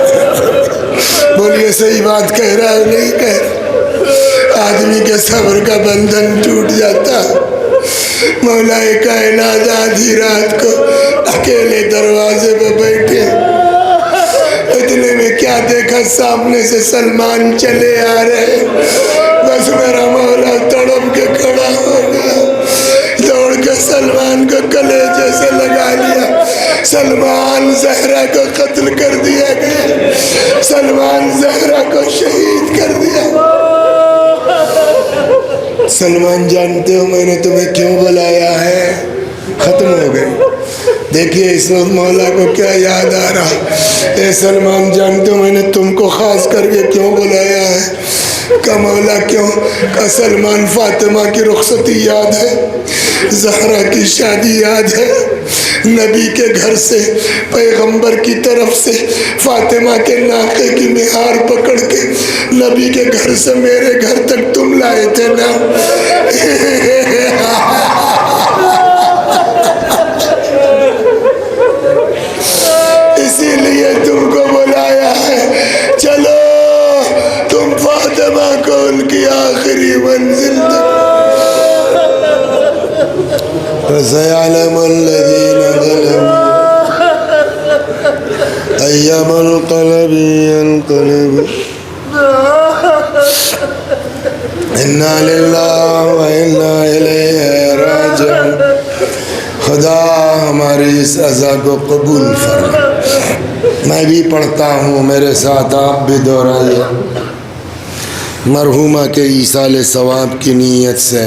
بولیے صحیح بات کہہ رہا ہے نہیں کہہ رہا، آدمی کے صبر کا بندھن ٹوٹ جاتا ہے۔ مولا کائنات آدھی رات کو اکیلے دروازے پہ بیٹھے، اتنے میں کیا دیکھا سامنے سے سلمان چلے آ رہے، بس میرا مولا تڑپ کے کھڑا ہو گیا، دوڑ کے سلمان کو کلیجے سے لگا لیا۔ سلمان زہرا کو قتل کر دیا گیا، سلمان زہرا کو شہید کر دیا۔ سلمان جانتے ہو میں نے تمہیں کیوں بلایا ہے؟ ختم ہو گئے۔ دیکھیے اس وقت مولا کو کیا یاد آ رہا، اے سلمان جانتے ہو میں نے تم کو خاص کر کے کیوں بلایا ہے؟ کہ مولا کیوں؟ کہ سلمان فاطمہ کی رخصتی یاد ہے، زہرا کی شادی یاد ہے، نبی کے گھر سے پیغمبر کی طرف سے فاطمہ کے ناقے کی مہار پکڑ کے نبی کے گھر سے میرے گھر تک تم لائے تھے نا۔ والذين غلبوا أيام القلب ينقلب إنا لله وإنا إليه راجعون. خدا ہماری اس عزا کو قبول فرما. میں بھی پڑھتا ہوں، میرے ساتھ آپ بھی دہرائیے مرحومہ کے ایصال ثواب کی نیت سے.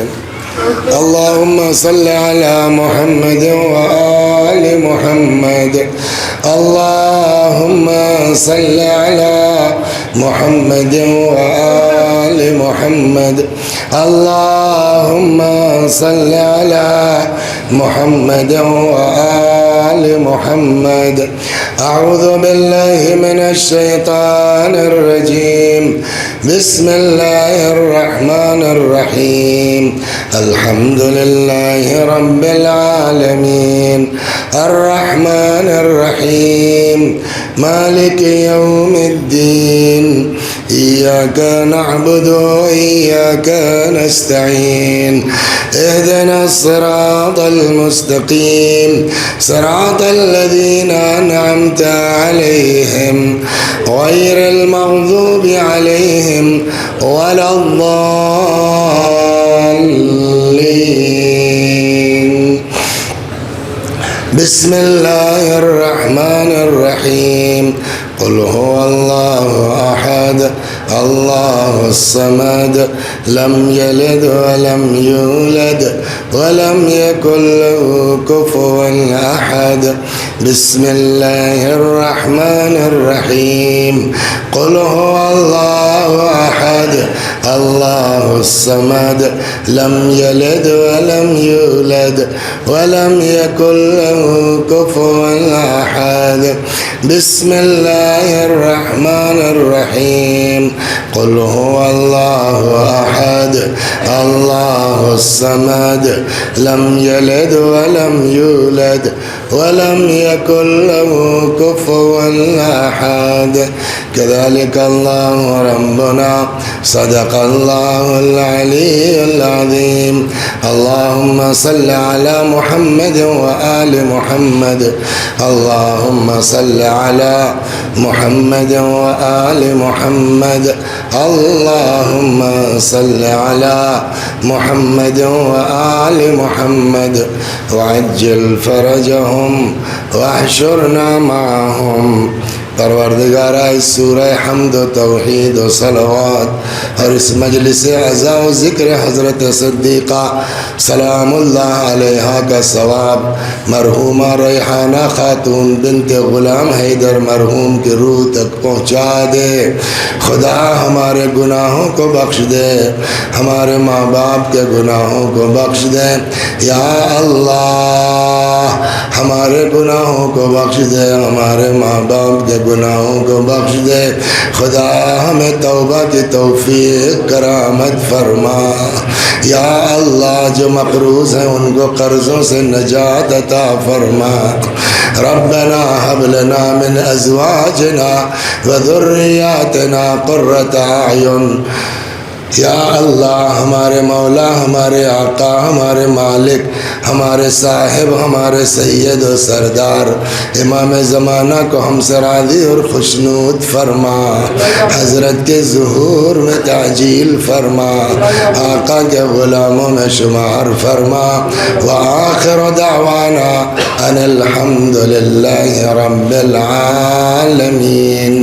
اللہم صلی علی محمد وآل محمد. اللہم صلی علی محمد وآل محمد. اللہم صلی علی محمد وآل محمد. اعوذ باللہ من الشیطان الرجیم. بسم اللہ الرحمن الرحیم. الحمد للہ رب العالمین الرحمن الرحیم مالک یوم الدین. ایاک نعبد وإیاک نستعین. اهدنا الصراط المستقیم صراط الذین أنعمت عليهم غير المغضوب عليهم ولا الضالين. بسم الله الرحمن الرحيم. قل هو الله أحد الله الصمد لم يلد ولم يولد ولم يكن له كفوا أحد. بسم الله الرحمن الرحيم. قل هو الله أحد الله الصمد لم يلد ولم يولد ولم يكن له كفوا أحد. بسم الله الرحمن الرحيم. قل هو الله أحد الله الصمد لم يلد ولم يولد ولم يكن له كفوا أحد. كذلك الله ربنا صدق الله العلي العظيم. اللهم صل على محمد وآل محمد. اللهم صل على محمد وآل محمد. اللهم صل على محمد وآل محمد وعجل فرجهم واحشرنا معهم. پروردگارہ اس سورہ حمد و توحید و صلوات اور اس مجلس عزا و ذکر حضرت صدیقہ سلام اللہ علیہا کا ثواب مرحومہ ریحانہ خاتون بنت غلام حیدر مرحوم کی روح تک پہنچا دے. خدا ہمارے گناہوں کو بخش دے، ہمارے ماں باپ کے گناہوں کو بخش دے. یا اللہ ہمارے گناہوں کو بخش دے، ہمارے ماں باپ کے گناہوں کو بخش دے. خدا ہمیں توبہ کی توفیق کرامت فرما. یا اللہ جو مقروض ہیں ان کو قرضوں سے نجات عطا فرما. ربنا هب لنا من ازواجنا وذریاتنا قرۃ اعین. یا اللہ ہمارے مولا، ہمارے آقا، ہمارے مالک، ہمارے صاحب، ہمارے سید و سردار امام زمانہ کو ہم سے راضی اور خوشنود فرما. حضرت کے ظہور میں تعجیل فرما، آقا کے غلاموں میں شمار فرما. وآخر دعوانا ان الحمد للہ رب العالمین.